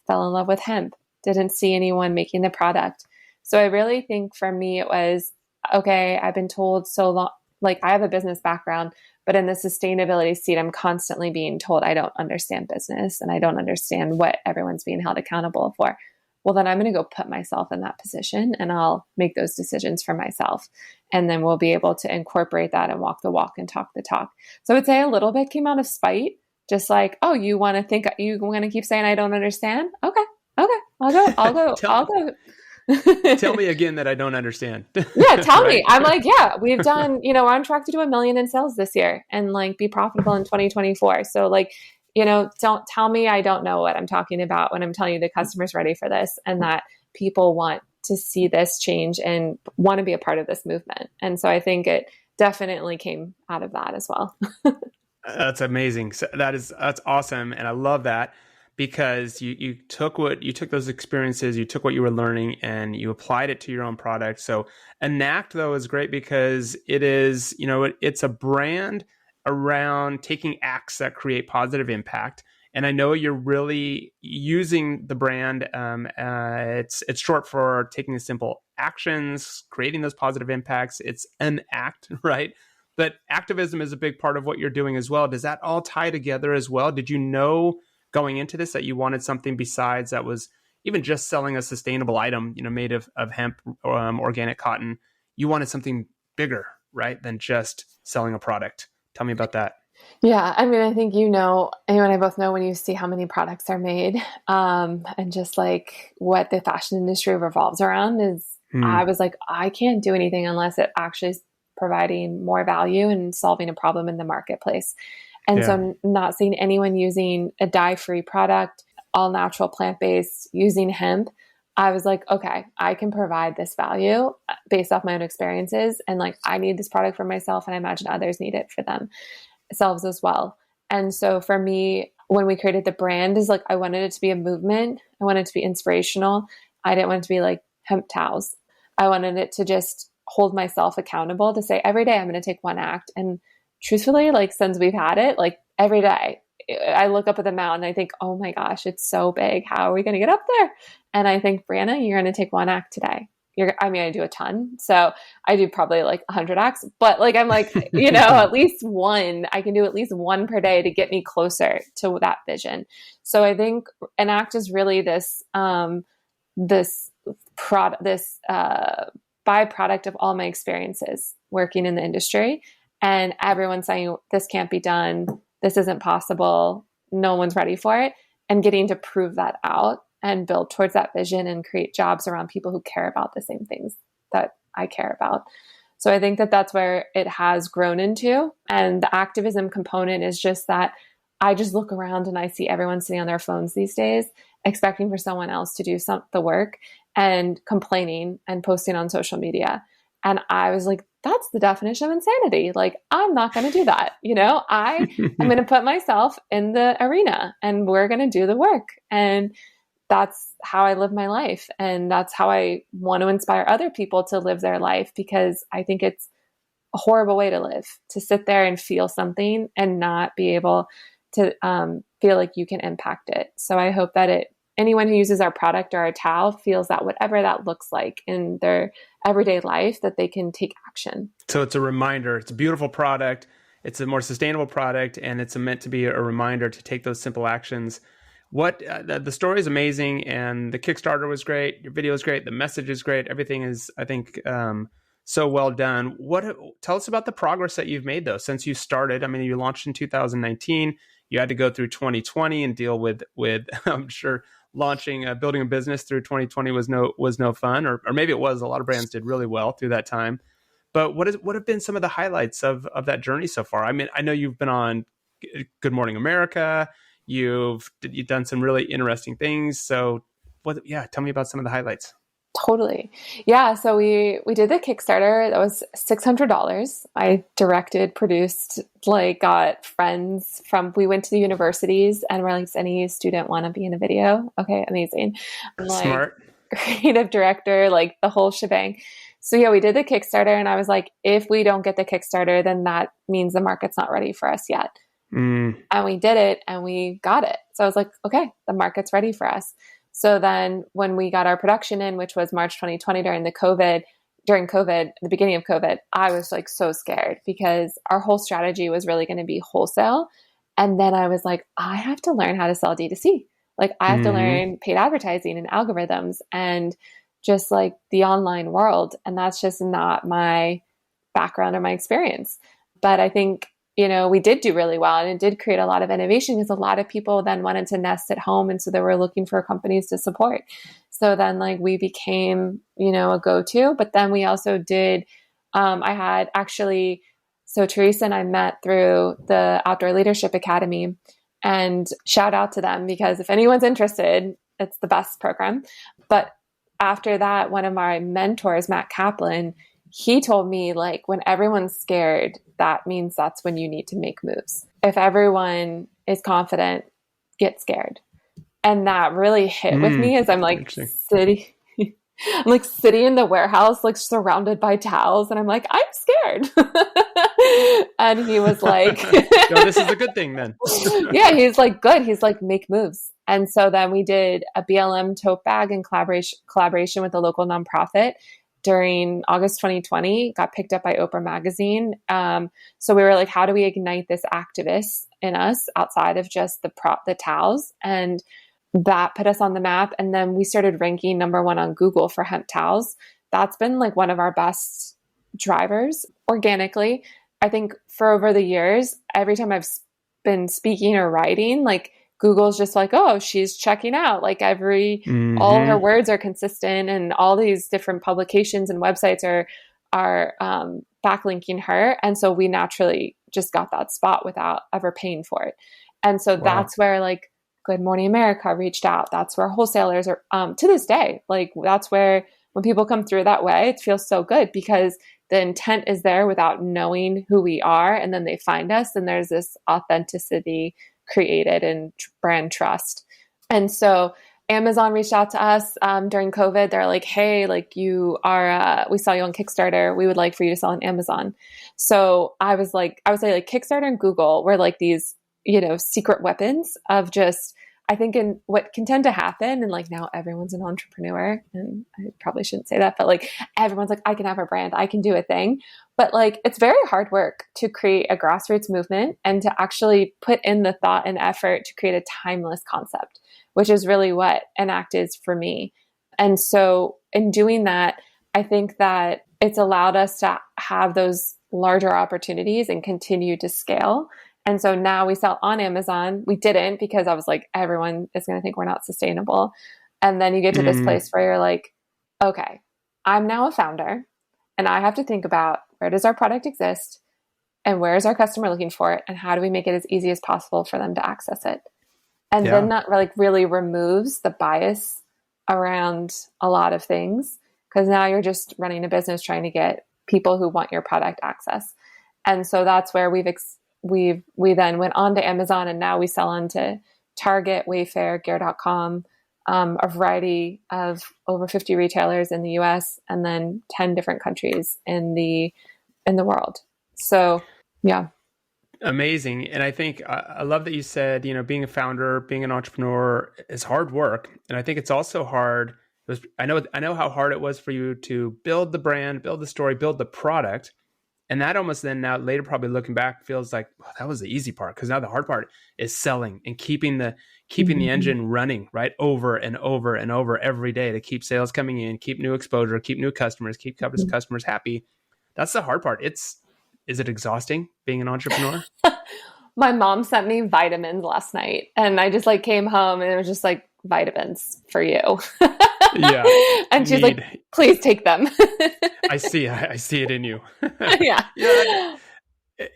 A: fell in love with hemp, didn't see anyone making the product. So I really think for me, it was, okay, I've been told so long, like I have a business background, but in the sustainability seat, I'm constantly being told I don't understand business and I don't understand what everyone's being held accountable for. Well, then I'm going to go put myself in that position and I'll make those decisions for myself. And then we'll be able to incorporate that and walk the walk and talk the talk. So I would say a little bit came out of spite, just like, oh, you want to keep saying I don't understand? Okay. I'll go.
B: Tell me again that I don't understand.
A: Yeah, tell
B: right?
A: me. I'm like, yeah, we've done, we're on track to do 1 million in sales this year and like be profitable in 2024. So like, don't tell me I don't know what I'm talking about when I'm telling you the customer's ready for this and that people want to see this change and want to be a part of this movement. And so I think it definitely came out of that as well.
B: That's amazing. So that's awesome. And I love that because you took those experiences, you took what you were learning and you applied it to your own product. So Anact though is great because it is, it's a brand around taking acts that create positive impact. And I know you're really using the brand. It's short for taking the simple actions, creating those positive impacts. It's an act, right? But activism is a big part of what you're doing as well. Does that all tie together as well? Did you know going into this that you wanted something besides that was even just selling a sustainable item, made of hemp or organic cotton? You wanted something bigger, right, than just selling a product. Tell me about that.
A: Yeah. I mean, I think, you and I both know when you see how many products are made and just like what the fashion industry revolves around is I was like, I can't do anything unless it actually is providing more value and solving a problem in the marketplace. And so not seeing anyone using a dye-free product, all natural plant-based, using hemp, I was like, okay, I can provide this value based off my own experiences. And like, I need this product for myself and I imagine others need it for themselves as well. And so for me, when we created the brand is like, I wanted it to be a movement. I wanted it to be inspirational. I didn't want it to be like hemp towels. I wanted it to just hold myself accountable to say every day I'm going to take one act. And truthfully, like since we've had it, like every day I look up at the mountain, I think, oh my gosh, it's so big. How are we going to get up there? And I think, Brianna, you're going to take one act today. I do a ton. So I do probably like 100 acts, but like, I'm like, at least one, I can do at least one per day to get me closer to that vision. So I think an act is really this byproduct of all my experiences working in the industry. And everyone's saying, this can't be done. This isn't possible. No one's ready for it. And getting to prove that out and build towards that vision and create jobs around people who care about the same things that I care about. So I think that that's where it has grown into. And the activism component is just that I just look around and I see everyone sitting on their phones these days, expecting for someone else to do the work and complaining and posting on social media. And I was like, that's the definition of insanity. Like, I'm not going to do that. I am going to put myself in the arena and we're going to do the work. And that's how I live my life. And that's how I want to inspire other people to live their life, because I think it's a horrible way to live, to sit there and feel something and not be able to feel like you can impact it. So I hope that anyone who uses our product or our towel feels that whatever that looks like in their everyday life, that they can take action.
B: So it's a reminder. It's a beautiful product. It's a more sustainable product, and it's meant to be a reminder to take those simple actions. The story is amazing, and the Kickstarter was great. Your video is great. The message is great. Everything is, I think, so well done. Tell us about the progress that you've made, though, since you started. I mean, you launched in 2019. You had to go through 2020 and deal with I'm sure, building a business through 2020 was no fun, or maybe it was. A lot of brands did really well through that time. But what have been some of the highlights of that journey so far? I mean, I know you've been on Good Morning America. You've done some really interesting things. So tell me about some of the highlights.
A: Totally. Yeah. So we did the Kickstarter. That was $600. I directed, produced, got friends we went to the universities and we're like, does any student want to be in a video? Okay, amazing.
B: Smart.
A: Creative director, the whole shebang. So yeah, we did the Kickstarter and I was like, if we don't get the Kickstarter, then that means the market's not ready for us yet. And we did it and we got it. So I was like, okay, the market's ready for us. So then when we got our production in, which was March 2020 during the beginning of COVID, I was so scared because our whole strategy was really going to be wholesale. And then I was like, I have to learn how to sell D2C. I have to learn paid advertising and algorithms and just the online world. And that's just not my background or my experience. But I think, we did do really well and it did create a lot of innovation because a lot of people then wanted to nest at home. And so they were looking for companies to support. So then we became, a go-to, but then we also did, so Teresa and I met through the Outdoor Leadership Academy, and shout out to them because if anyone's interested, it's the best program. But after that, one of my mentors, Matt Kaplan, he told me when everyone's scared, that means that's when you need to make moves. If everyone is confident, get scared. And that really hit with me as I'm sitting in the warehouse, surrounded by towels. And I'm like, I'm scared. And he was like,
B: no, this is a good thing then.
A: Yeah, he's good. He's make moves. And so then we did a BLM tote bag in collaboration with a local nonprofit during August 2020, got picked up by Oprah Magazine. So we were how do we ignite this activist in us outside of just the towels? And that put us on the map. And then we started ranking #1 on Google for hemp towels. That's been one of our best drivers organically. I think for over the years, every time I've been speaking or writing, Google's just oh, she's checking out. All her words are consistent, and all these different publications and websites are backlinking her. And so we naturally just got that spot without ever paying for it. And so that's where Good Morning America reached out. That's where wholesalers are to this day. That's where when people come through that way, it feels so good because the intent is there without knowing who we are, and then they find us, and there's this authenticity created and brand trust. And so Amazon reached out to us during COVID. They're like, hey, you are, we saw you on Kickstarter. We would like for you to sell on Amazon. So I would say Kickstarter and Google were these, secret weapons of just, I think in what can tend to happen. And now everyone's an entrepreneur, and I probably shouldn't say that, but everyone's I can have a brand, I can do a thing. But it's very hard work to create a grassroots movement and to actually put in the thought and effort to create a timeless concept, which is really what Anact is for me. And so in doing that, I think that it's allowed us to have those larger opportunities and continue to scale. And so now we sell on Amazon. We didn't because I was everyone is going to think we're not sustainable. And then you get to this place where you're okay, I'm now a founder and I have to think about where does our product exist and where is our customer looking for it and how do we make it as easy as possible for them to access it? And then that really removes the bias around a lot of things because now you're just running a business trying to get people who want your product access. And so that's where we then went on to Amazon, and now we sell on to Target, Wayfair, Gear.com, a variety of over 50 retailers in the US and then 10 different countries in the world. So, yeah.
B: Amazing. And I think I love that you said, being a founder, being an entrepreneur is hard work. And I think it's also hard. I know how hard it was for you to build the brand, build the story, build the product. And that almost then now later, probably looking back, feels that was the easy part. Because now the hard part is selling and keeping the engine running, right? Over and over and over every day to keep sales coming in, keep new exposure, keep new customers, keep customers happy. That's the hard part. Is it exhausting being an entrepreneur?
A: My mom sent me vitamins last night and I just came home and it was just vitamins for you.
B: Yeah.
A: And she's like, please take them.
B: I see it in you.
A: Yeah.
B: Yeah.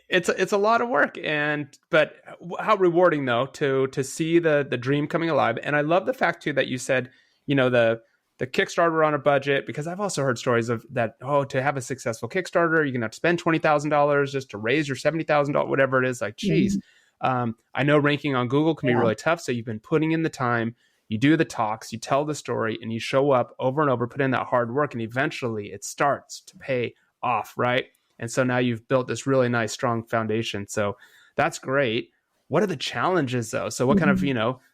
B: It's a lot of work, but how rewarding though to see the dream coming alive. And I love the fact too that you said, the Kickstarter on a budget, because I've also heard stories of that. Oh, to have a successful Kickstarter, you're gonna have to spend $20,000 just to raise your $70,000, whatever it is. Like, geez, I know ranking on Google can be really tough. So you've been putting in the time, you do the talks, you tell the story, and you show up over and over, put in that hard work, and eventually it starts to pay off, right? And so now you've built this really nice, strong foundation. So that's great. What are the challenges though? So what kind of,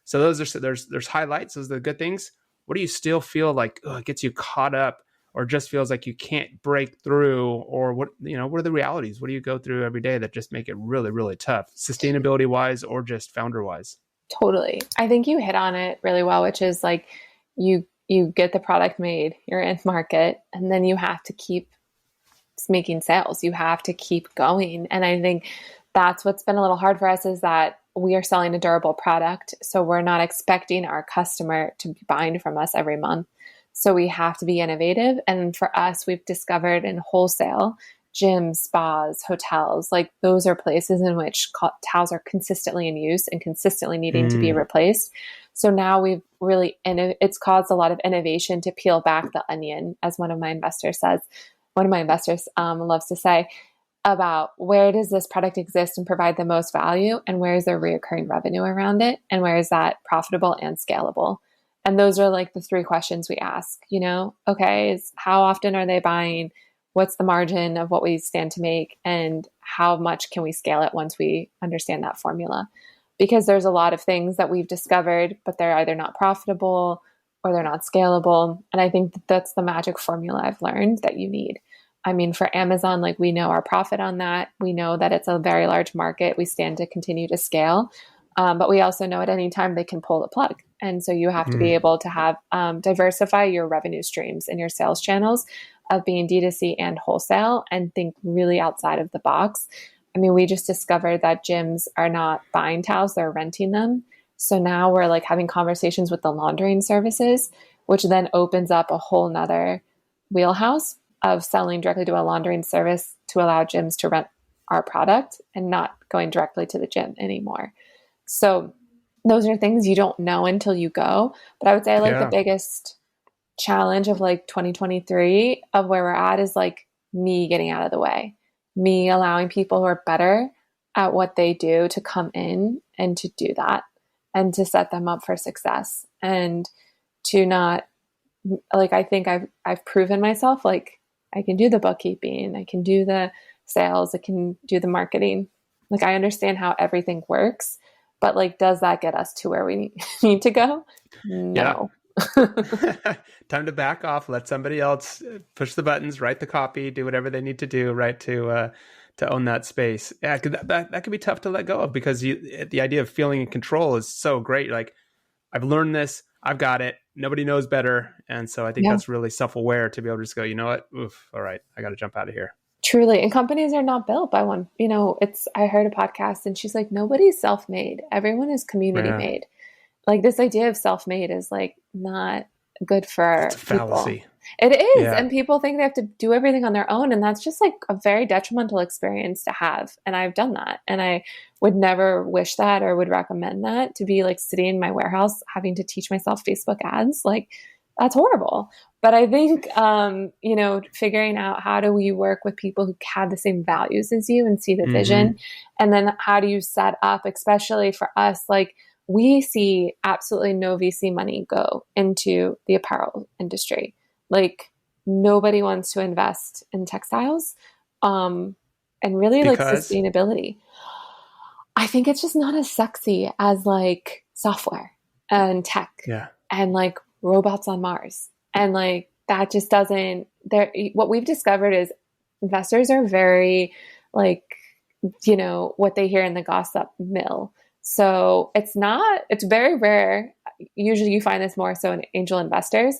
B: so those are, there's highlights, those are the good things. What do you still feel like it gets you caught up, or just feels like you can't break through, or what are the realities? What do you go through every day that just make it really, really tough, sustainability wise or just founder wise?
A: Totally. I think you hit on it really well, which is like you get the product made, you're in market, and then you have to keep making sales. You have to keep going. And I think that's what's been a little hard for us, is that we are selling a durable product. So we're not expecting our customer to be buying from us every month. So we have to be innovative. And for us, we've discovered in wholesale, gyms, spas, hotels, like those are places in which towels are consistently in use and consistently needing to be replaced. So now we've really, it's caused a lot of innovation to peel back the onion, as one of my investors loves to say, about where does this product exist and provide the most value, and where is there reoccurring revenue around it, and where is that profitable and scalable? And those are like the three questions we ask, okay, how often are they buying? What's the margin of what we stand to make? And how much can we scale it once we understand that formula? Because there's a lot of things that we've discovered, but they're either not profitable or they're not scalable. And I think that's the magic formula I've learned that you need. I mean, for Amazon, like, we know our profit on that. We know that it's a very large market. We stand to continue to scale. But we also know at any time they can pull the plug. And so you have to be able to have diversify your revenue streams and your sales channels of being D2C and wholesale, and think really outside of the box. I mean, we just discovered that gyms are not buying towels, they're renting them. So now we're like having conversations with the laundering services, which then opens up a whole nother wheelhouse of selling directly to a laundering service to allow gyms to rent our product and not going directly to the gym anymore. So those are things you don't know until you go. But I would say the biggest challenge of like 2023 of where we're at is like me getting out of the way, me allowing people who are better at what they do to come in and to do that, and to set them up for success, and to not, like, I think I've proven myself, like, I can do the bookkeeping, I can do the sales, I can do the marketing. Like, I understand how everything works, but like, does that get us to where we need to go? No.
B: Time to back off, let somebody else push the buttons, write the copy, do whatever they need to do, right, to own that space. Yeah, that can be tough to let go of, because the idea of feeling in control is so great. Like, I've learned this, I've got it, nobody knows better. And so I think that's really self-aware to be able to just go, you know what, oof, all right, I got to jump out of here.
A: Truly. And companies are not built by one, I heard a podcast and she's like, nobody's self-made. Everyone is community made. Like, this idea of self-made is like not good for
B: fallacy.
A: It is. Yeah. And people think they have to do everything on their own. And that's just like a very detrimental experience to have. And I've done that. And I would never wish that or would recommend that, to be like sitting in my warehouse having to teach myself Facebook ads. Like, that's horrible. But I think, figuring out how do we work with people who have the same values as you and see the vision. And then how do you set up, especially for us, like, we see absolutely no VC money go into the apparel industry. Like, nobody wants to invest in textiles, and really like sustainability. I think it's just not as sexy as like software and tech and like robots on Mars. And like, that just doesn't, what we've discovered is investors are very like, what they hear in the gossip mill. So it's very rare. Usually you find this more so in angel investors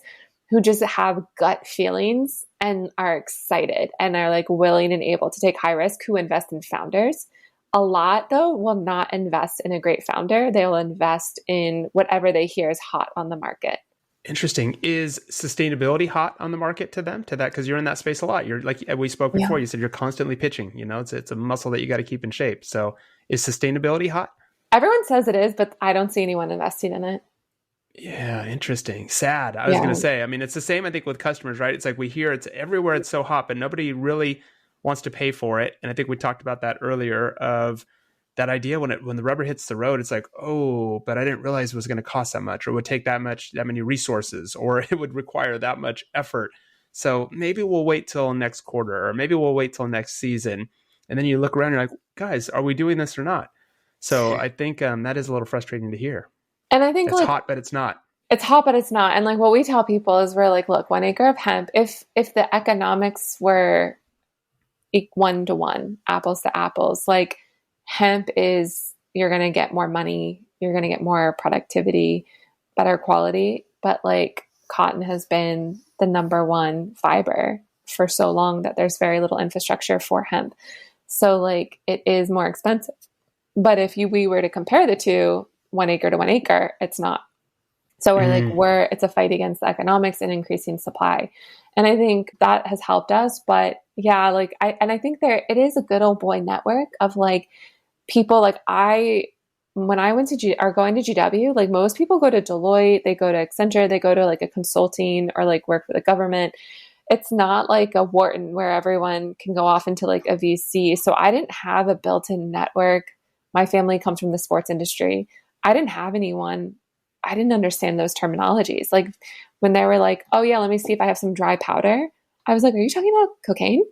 A: who just have gut feelings and are excited and are like willing and able to take high risk, who invest in founders. A lot though will not invest in a great founder. They'll invest in whatever they hear is hot on the market.
B: Interesting. Is sustainability hot on the market to them, to that? Because you're in that space a lot. You're like we spoke before.
A: Yeah.
B: You said you're constantly pitching. It's a muscle that you got to keep in shape. So is sustainability hot?
A: Everyone says it is, but I don't see anyone investing in it.
B: Yeah, interesting. Sad. I was
A: Yeah.
B: going to say, I mean, it's the same, I think, with customers, right? It's like we hear it's everywhere, it's so hot, but nobody really wants to pay for it. And I think we talked about that earlier of that idea when the rubber hits the road, it's like, oh, but I didn't realize it was going to cost that much, or it would take that many resources, or it would require that much effort. So maybe we'll wait till next quarter, or maybe we'll wait till next season. And then you look around, you're like, guys, are we doing this or not? So I think that is a little frustrating to hear.
A: And I think
B: it's hot, but it's not.
A: It's hot, but it's not. And like what we tell people is we're like, look, 1 acre of hemp, if the economics were 1-to-1, apples to apples, like hemp is, you're going to get more money, you're going to get more productivity, better quality. But like cotton has been the number one fiber for so long that there's very little infrastructure for hemp. So like it is more expensive. But if we were to compare the two, 1 acre to 1 acre, it's not. So it's a fight against the economics and increasing supply. And I think that has helped us. But yeah, like I think it is a good old boy network of like people like when I went to going to GW, like most people go to Deloitte, they go to Accenture, they go to like a consulting or like work for the government. It's not like a Wharton where everyone can go off into like a VC. So I didn't have a built-in network. My family comes from the sports industry. I didn't have anyone. I didn't understand those terminologies. Like when they were like, oh yeah, let me see if I have some dry powder. I was like, are you talking about cocaine?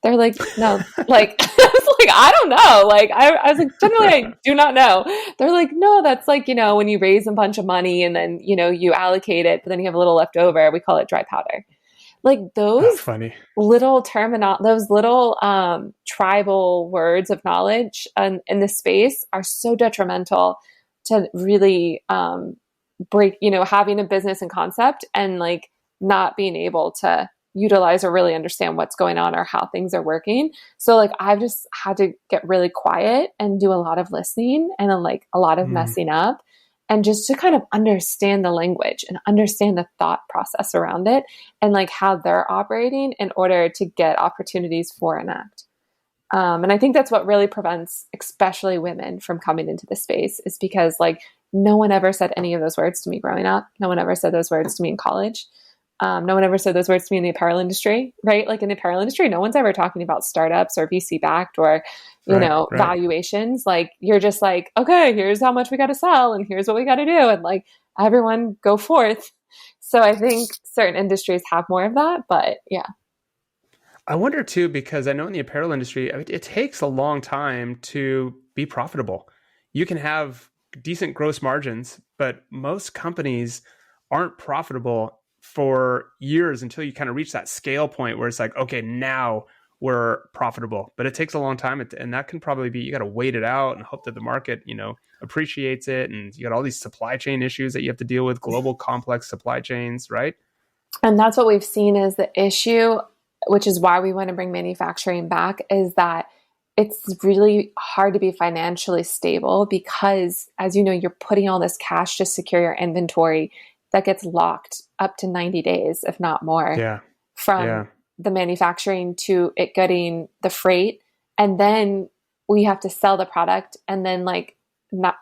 A: They're like, no, like, I was like, I don't know. Like, I was like, generally, I do not know. They're like, no, that's like, when you raise a bunch of money and then, you allocate it, but then you have a little left over. We call it dry powder. Like those little those little tribal words of knowledge in this space are so detrimental to really break, having a business and concept and like not being able to utilize or really understand what's going on or how things are working. So like I've just had to get really quiet and do a lot of listening and then like a lot of messing up, and just to kind of understand the language and understand the thought process around it and like how they're operating in order to get opportunities for Anact. And I think that's what really prevents, especially women, from coming into the space, is because like no one ever said any of those words to me growing up. No one ever said those words to me in college. No one ever said those words to me in the apparel industry, right? Like in the apparel industry, no one's ever talking about startups or VC backed or, valuations. Like you're just like, okay, here's how much we got to sell and here's what we got to do. And like everyone go forth. So I think certain industries have more of that, but yeah.
B: I wonder too, because I know in the apparel industry, it takes a long time to be profitable. You can have decent gross margins, but most companies aren't profitable for years until you kind of reach that scale point where it's like, okay, now we're profitable. But it takes a long time, and that can probably be, you got to wait it out and hope that the market, appreciates it. And you got all these supply chain issues that you have to deal with, global complex supply chains, right?
A: And that's what we've seen is the issue, which is why we want to bring manufacturing back, is that it's really hard to be financially stable because, as you know, you're putting all this cash to secure your inventory that gets locked up to 90 days, if not more, from the manufacturing to it getting the freight. And then we have to sell the product. And then like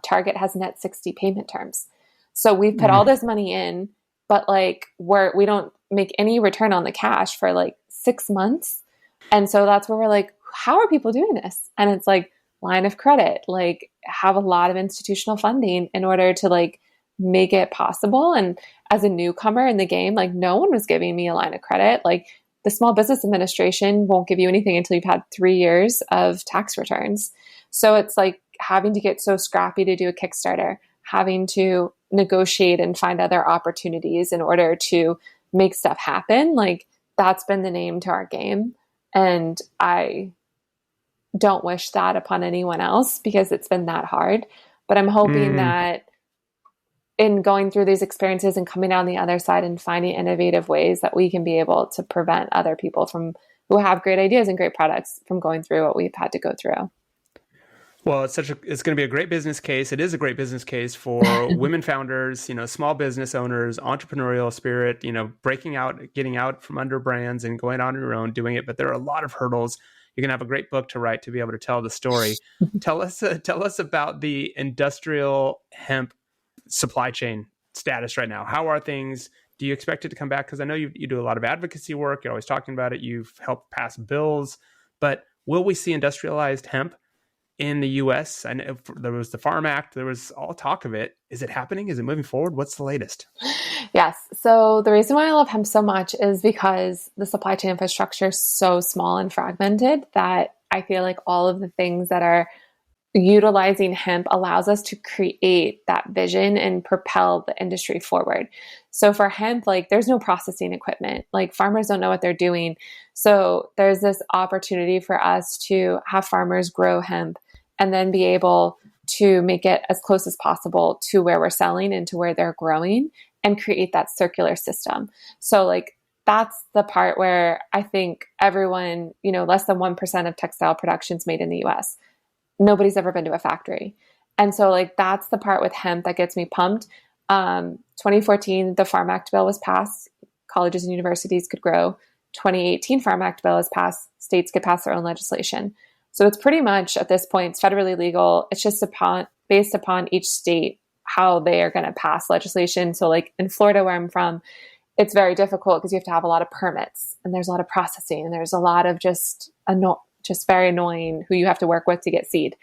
A: Target has net 60 payment terms. So we've put all this money in, but like we don't make any return on the cash for like 6 months. And so that's where we're like, how are people doing this? And it's like line of credit, like have a lot of institutional funding in order to like make it possible. And as a newcomer in the game, like no one was giving me a line of credit. Like the Small Business Administration won't give you anything until you've had 3 years of tax returns. So it's like having to get so scrappy to do a Kickstarter, having to negotiate and find other opportunities in order to make stuff happen. Like that's been the name to our game. And I don't wish that upon anyone else because it's been that hard. But I'm hoping that in going through these experiences and coming out on the other side and finding innovative ways that we can be able to prevent other people who have great ideas and great products from going through what we've had to go through.
B: Well, it's going to be a great business case. It is a great business case for women founders, small business owners, entrepreneurial spirit, breaking out, getting out from under brands and going on your own, doing it. But there are a lot of hurdles. You're going to have a great book to write to be able to tell the story. Tell us about the industrial hemp supply chain status right now. How are things? Do you expect it to come back? Because I know you do a lot of advocacy work. You're always talking about it. You've helped pass bills, but will we see industrialized hemp in the US? I know there was the Farm Act. There was all talk of it. Is it happening? Is it moving forward? What's the latest?
A: Yes. So the reason why I love hemp so much is because the supply chain infrastructure is so small and fragmented that I feel like all of the things that are utilizing hemp allows us to create that vision and propel the industry forward. So for hemp, like there's no processing equipment, like farmers don't know what they're doing. So there's this opportunity for us to have farmers grow hemp and then be able to make it as close as possible to where we're selling and to where they're growing and create that circular system. So like that's the part where I think everyone, less than 1% of textile production is made in the US. Nobody's ever been to a factory. And so like, that's the part with hemp that gets me pumped. 2014, the Farm Act bill was passed. Colleges and universities could grow. 2018 Farm Act bill is passed. States could pass their own legislation. So it's pretty much at this point, it's federally legal. It's just based upon each state, how they are going to pass legislation. So like in Florida, where I'm from, it's very difficult because you have to have a lot of permits and there's a lot of processing and there's a lot of just very annoying who you have to work with to get seed.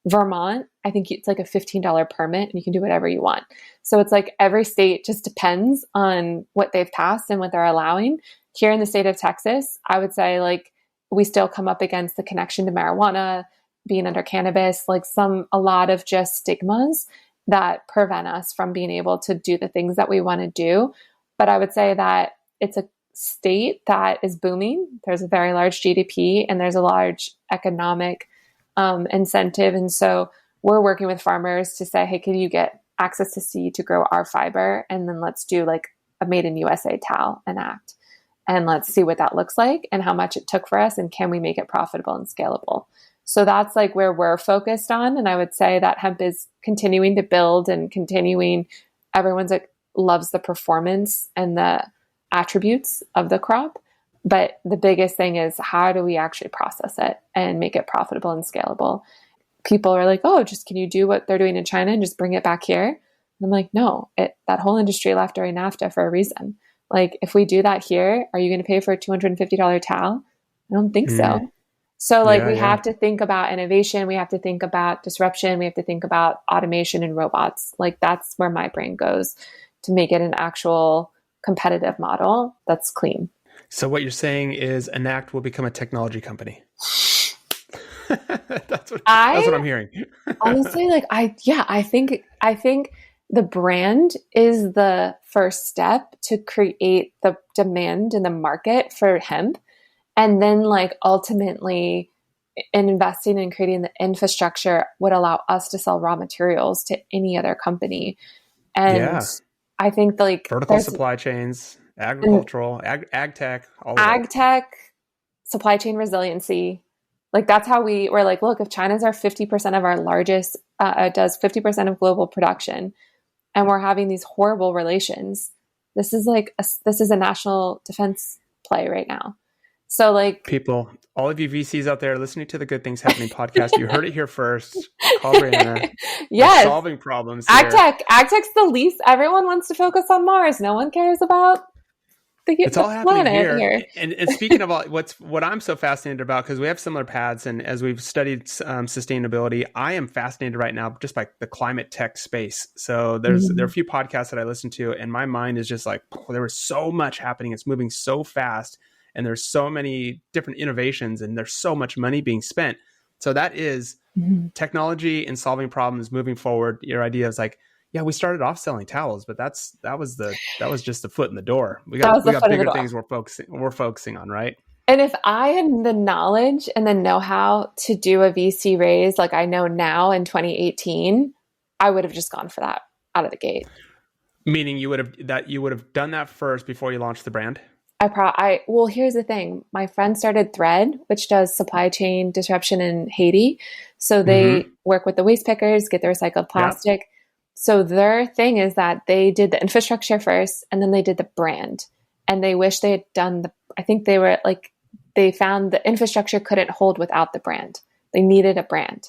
A: Vermont, I think it's like a $15 permit and you can do whatever you want. So it's like every state just depends on what they've passed and what they're allowing. Here in the state of Texas, I would say like we still come up against the connection to marijuana, being under cannabis, like a lot of just stigmas that prevent us from being able to do the things that we want to do. But I would say that it's a state that is booming. There's a very large GDP and there's a large economic incentive. And so we're working with farmers to say, hey, can you get access to seed to grow our fiber? And then let's do like a made in USA towel Anact. And let's see what that looks like and how much it took for us. And can we make it profitable and scalable? So that's like where we're focused on. And I would say that hemp is continuing to build and continuing. Everyone's like loves the performance and the attributes of the crop. But the biggest thing is how do we actually process it and make it profitable and scalable? People are like, oh, just can you do what they're doing in China and just bring it back here? And I'm like, no, that whole industry left during NAFTA for a reason. Like if we do that here, are you going to pay for a $250 towel? I don't think so. So like we have to think about innovation. We have to think about disruption. We have to think about automation and robots. Like that's where my brain goes to make it an actual competitive model that's clean.
B: So what you're saying is Anact will become a technology company. That's what I'm hearing.
A: Honestly, like I think the brand is the first step to create the demand in the market for hemp. And then like ultimately investing in creating the infrastructure would allow us to sell raw materials to any other company. And I think like
B: vertical supply chains, agricultural, ag tech,
A: tech, supply chain resiliency. Like that's how we're like, look, if China's our 50% of our largest, does 50% of global production, and we're having these horrible relations, this is a national defense play right now. So like
B: people, all of you VCs out there listening to the Good Things Happening podcast, you heard it here first. Call Brianna.
A: Yes.
B: We're solving problems.
A: Agtech's the least. Everyone wants to focus on Mars. No one cares about
B: it's all happening here. And speaking of all, what I'm so fascinated about, because we have similar paths, and as we've studied sustainability, I am fascinated right now just by the climate tech space. So there are a few podcasts that I listen to, and my mind is just like, there was so much happening. It's moving so fast, and there's so many different innovations, and there's so much money being spent. So that is technology and solving problems moving forward. Your idea is like, yeah, we started off selling towels, but that was just the foot in the door. We got bigger things we're focusing on, right?
A: And if I had the knowledge and the know-how to do a VC raise like I know now in 2018, I would have just gone for that out of the gate.
B: Meaning you would have done that first before you launched the brand?
A: Well, here's the thing. My friend started Thread, which does supply chain disruption in Haiti. So they work with the waste pickers, get the recycled plastic. Yeah. So their thing is that they did the infrastructure first and then they did the brand. And they wish they had done I think they were like, they found the infrastructure couldn't hold without the brand. They needed a brand.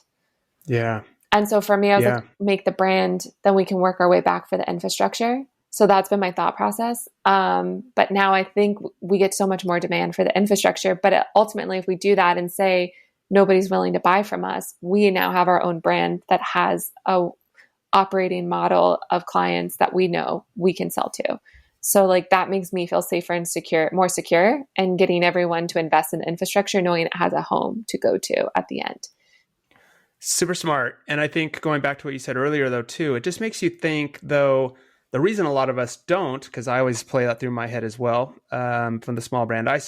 B: Yeah.
A: And so for me, I was like, make the brand, then we can work our way back for the infrastructure. So that's been my thought process. But now I think we get so much more demand for the infrastructure. But ultimately, if we do that and say nobody's willing to buy from us, we now have our own brand that has a operating model of clients that we know we can sell to. So like that makes me feel safer and more secure, and getting everyone to invest in the infrastructure, knowing it has a home to go to at the end.
B: Super smart. And I think going back to what you said earlier, though, too, it just makes you think, though, the reason a lot of us don't, because I always play that through my head as well, from the small brand I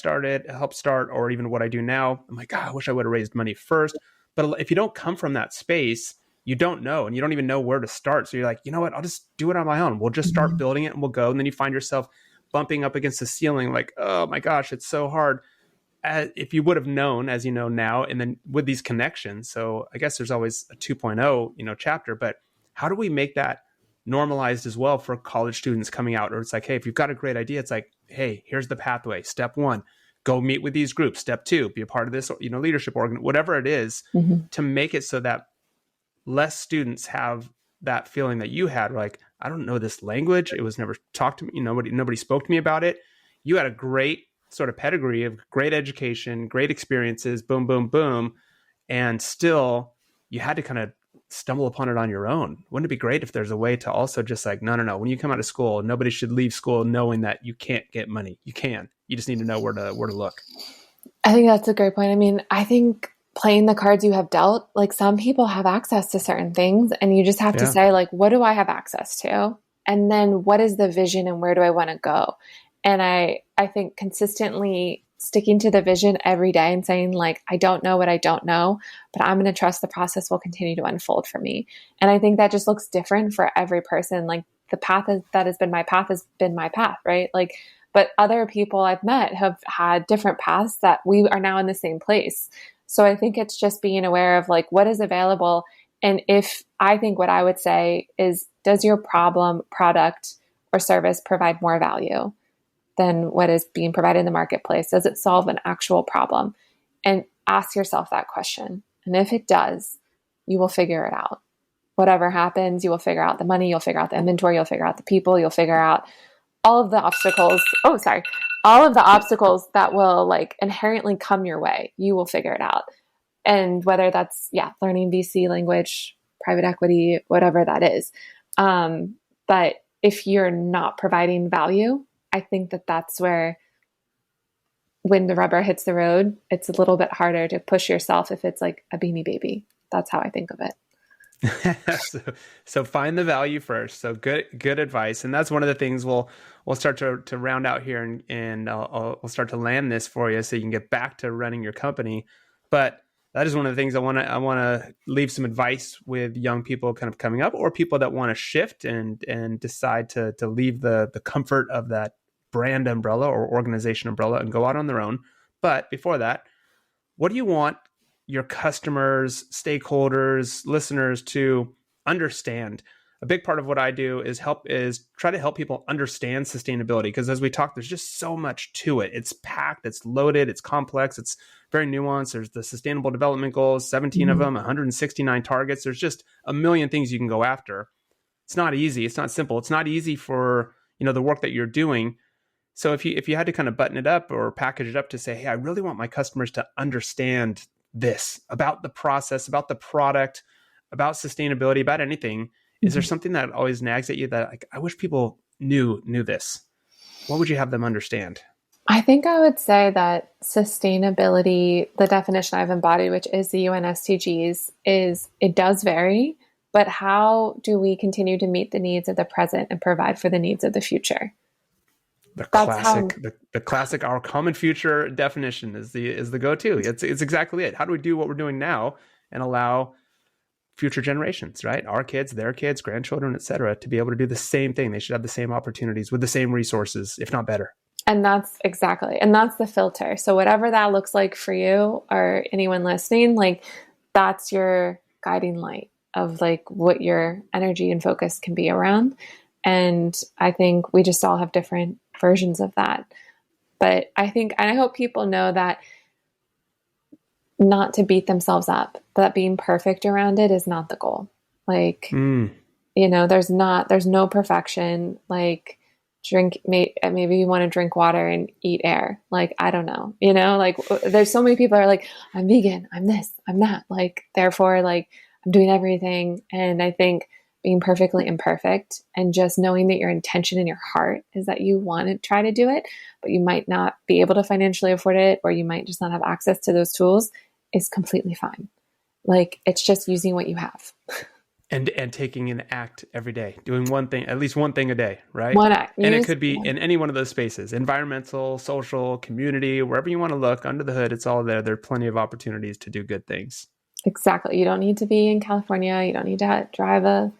B: helped start, or even what I do now, I'm like, God, I wish I would have raised money first. But if you don't come from that space, you don't know, and you don't even know where to start. So you're like, you know what, I'll just do it on my own. We'll just start building it and we'll go. And then you find yourself bumping up against the ceiling like, oh my gosh, it's so hard. If you would have known, as you know now, and then with these connections. So I guess there's always a 2.0, chapter, but how do we make that normalized as well for college students coming out? Or it's like, hey, if you've got a great idea, it's like, hey, here's the pathway. Step 1, go meet with these groups. Step 2, be a part of this, leadership organ, whatever it is, to make it so that less students have that feeling that you had, like, I don't know this language. It was never talked to me. Nobody spoke to me about it. You had a great sort of pedigree of great education, great experiences, boom, boom, boom. And still you had to kind of stumble upon it on your own. Wouldn't it be great if there's a way to also just like, no. When you come out of school, nobody should leave school knowing that you can't get money. You can. You just need to know where to look.
A: I think that's a great point. I mean, I think playing the cards you have dealt, like some people have access to certain things and you just have to say like, what do I have access to? And then what is the vision and where do I want to go? And I think consistently sticking to the vision every day and saying like, I don't know what I don't know, but I'm going to trust the process will continue to unfold for me. And I think that just looks different for every person. Like the path that has been my path, right? Like, but other people I've met have had different paths that we are now in the same place. So I think it's just being aware of like what is available. And I think what I would say is, does your product or service provide more value than what is being provided in the marketplace? Does it solve an actual problem? And ask yourself that question. And if it does, you will figure it out. Whatever happens, you will figure out the money, you'll figure out the inventory, you'll figure out the people, you'll figure out all of the obstacles. All of the obstacles that will like inherently come your way, you will figure it out. And whether that's, learning VC language, private equity, whatever that is. But if you're not providing value, I think that's where when the rubber hits the road, it's a little bit harder to push yourself if it's like a beanie baby. That's how I think of it.
B: So find the value first. So good advice. And that's one of the things we'll start to round out here, and we'll start to land this for you so you can get back to running your company. But that is one of the things I want to leave some advice with young people kind of coming up, or people that want to shift and decide to leave the comfort of that brand umbrella or organization umbrella and go out on their own. But before that, what do you want your customers, stakeholders, listeners to understand? A big part of what I do is try to help people understand sustainability, because as we talk, there's just so much to it. It's packed, it's loaded, it's complex, it's very nuanced. There's the Sustainable Development Goals, 17 of them, 169 targets. There's just a million things you can go after. It's not easy. It's not simple. It's not easy for the work that you're doing. So if you had to kind of button it up or package it up to say, hey, I really want my customers to understand this about the process, about the product, about sustainability, about anything, is there something that always nags at you that like, I wish people knew this? What would you have them understand?
A: I think I would say that sustainability, the definition I've embodied, which is the UN SDGs, is it does vary, but how do we continue to meet the needs of the present and provide for the needs of the future?
B: The classic, our common future definition is the go-to. It's exactly it. How do we do what we're doing now and allow future generations, right? Our kids, their kids, grandchildren, et cetera, to be able to do the same thing. They should have the same opportunities with the same resources, if not better.
A: And that's the filter. So whatever that looks like for you or anyone listening, like that's your guiding light of like what your energy and focus can be around. And I think we just all have different versions of that. But I think, and I hope people know that not to beat themselves up, that being perfect around it is not the goal. Like, there's no perfection. Like maybe you want to drink water and eat air. Like, I don't know, like there's so many people are like, I'm vegan, I'm this, I'm that. Like, therefore, like I'm doing everything. And I think being perfectly imperfect and just knowing that your intention in your heart is that you want to try to do it, but you might not be able to financially afford it, or you might just not have access to those tools, is completely fine. Like, it's just using what you have.
B: And taking an act every day, doing one thing, at least one thing a day, right?
A: One act.
B: And it could be in any one of those spaces, environmental, social, community, wherever you want to look under the hood, it's all there. There are plenty of opportunities to do good things. Exactly.
A: You don't need to be in California. You don't need to drive a,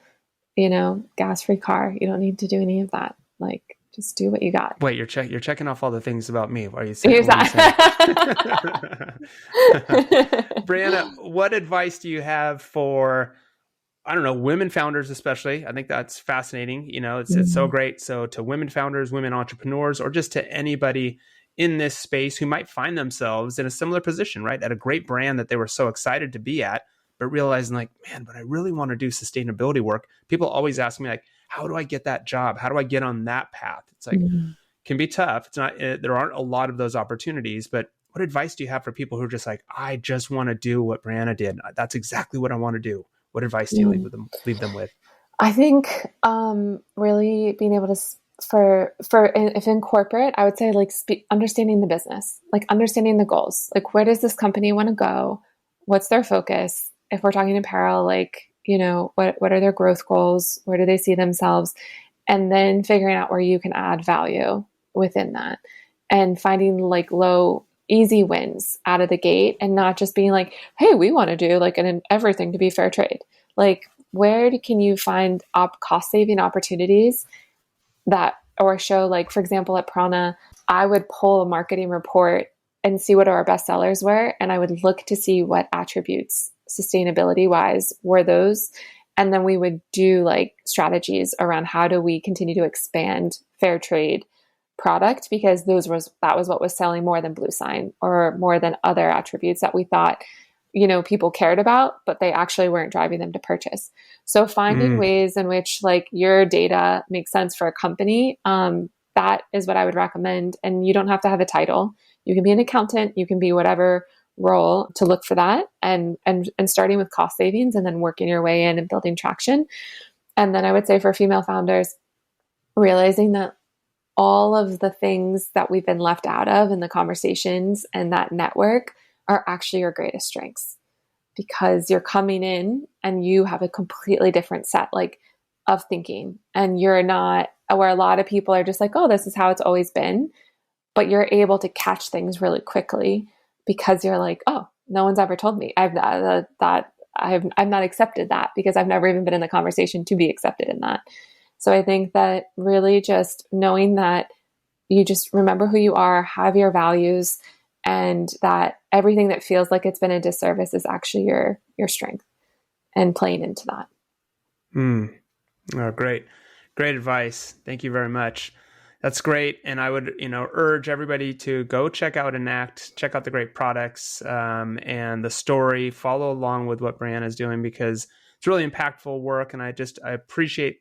A: gas-free car. You don't need to do any of that. Like, just do what you got.
B: Wait, you're checking off all the things about me. What are you saying? Brianna, what advice do you have for, I don't know, women founders especially? I think that's fascinating. It's so great. So to women founders, women entrepreneurs, or just to anybody in this space who might find themselves in a similar position, right? At a great brand that they were so excited to be at, but realizing like, man, but I really want to do sustainability work. People always ask me like, how do I get that job? How do I get on that path? It's like, can be tough. It's not, there aren't a lot of those opportunities, but what advice do you have for people who are just like, I just want to do what Brianna did. That's exactly what I want to do. What advice do you leave them with?
A: I think really being able to, if in corporate, I would say like understanding the business, like understanding the goals, like where does this company want to go? What's their focus? If we're talking apparel, like, what are their growth goals? Where do they see themselves? And then figuring out where you can add value within that, and finding like low, easy wins out of the gate, and not just being like, hey, we want to do like everything to be fair trade. Like, where can you find cost saving opportunities that, or show, like, for example, at prAna, I would pull a marketing report and see what our best sellers were. And I would look to see what attributes sustainability wise were those. And then we would do like strategies around how do we continue to expand fair trade product, because that was what was selling more than Blue Sign or more than other attributes that we thought, people cared about, but they actually weren't driving them to purchase. So finding ways in which like your data makes sense for a company, that is what I would recommend. And you don't have to have a title. You can be an accountant, you can be whatever role to look for that, and starting with cost savings and then working your way in and building traction. And then I would say for female founders, realizing that all of the things that we've been left out of in the conversations and that network are actually your greatest strengths, because you're coming in and you have a completely different set like of thinking, and you're not where a lot of people are just like, oh, this is how it's always been, but you're able to catch things really quickly because you're like, oh, no one's ever told me I've not accepted that, because I've never even been in the conversation to be accepted in that. So I think that really just knowing that you just remember who you are, have your values, and that everything that feels like it's been a disservice is actually your strength, and playing into that.
B: Oh, great advice. Thank you very much. That's great. And I would, urge everybody to go check out Anact, check out the great products and the story, follow along with what Brianna is doing, because it's really impactful work. And I appreciate,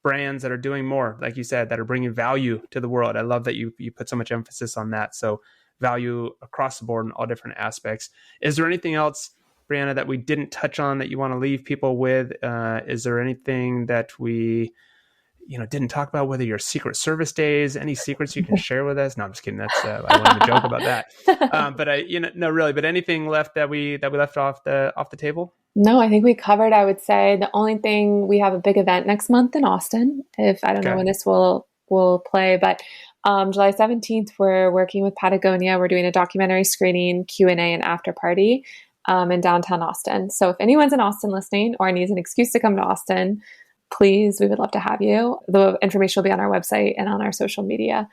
B: brands that are doing more, like you said, that are bringing value to the world. I love that you put so much emphasis on that. So value across the board in all different aspects. Is there anything else, Brianna, that we didn't touch on that you want to leave people with? Is there anything that we didn't talk about, whether your Secret Service days, any secrets you can share with us? No, I'm just kidding. That's I won't even joke about that. But no, really. But anything left that we left off the table?
A: No, I think we covered. I would say the only thing, we have a big event next month in Austin. If I don't know when this will play, but July 17th, we're working with Patagonia. We're doing a documentary screening, Q&A, and after party in downtown Austin. So if anyone's in Austin listening or needs an excuse to come to Austin, please, we would love to have you. The information will be on our website and on our social media.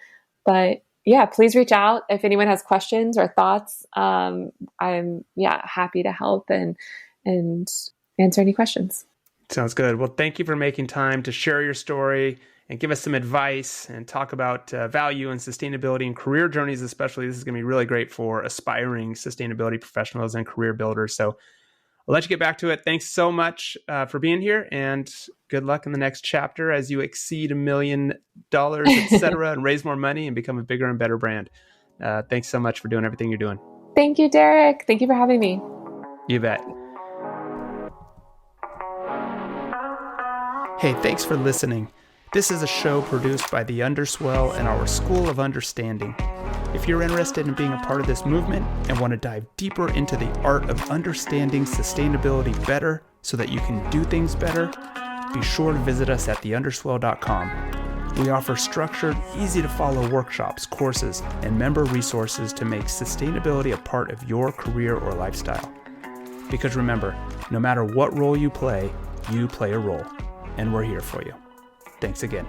A: But yeah, please reach out if anyone has questions or thoughts. I'm happy to help and answer any questions.
B: Sounds good. Well, thank you for making time to share your story and give us some advice and talk about value and sustainability and career journeys, especially. This is going to be really great for aspiring sustainability professionals and career builders. So I'll let you get back to it. Thanks so much for being here, and good luck in the next chapter as you exceed $1 million, et cetera, and raise more money and become a bigger and better brand. Thanks so much for doing everything you're doing.
A: Thank you, Derek. Thank you for having me.
B: You bet. Hey, thanks for listening. This is a show produced by the Underswell and our School of Understanding. If you're interested in being a part of this movement and want to dive deeper into the art of understanding sustainability better so that you can do things better, be sure to visit us at theunderswell.com. We offer structured, easy-to-follow workshops, courses, and member resources to make sustainability a part of your career or lifestyle. Because remember, no matter what role you play a role, and we're here for you. Thanks again.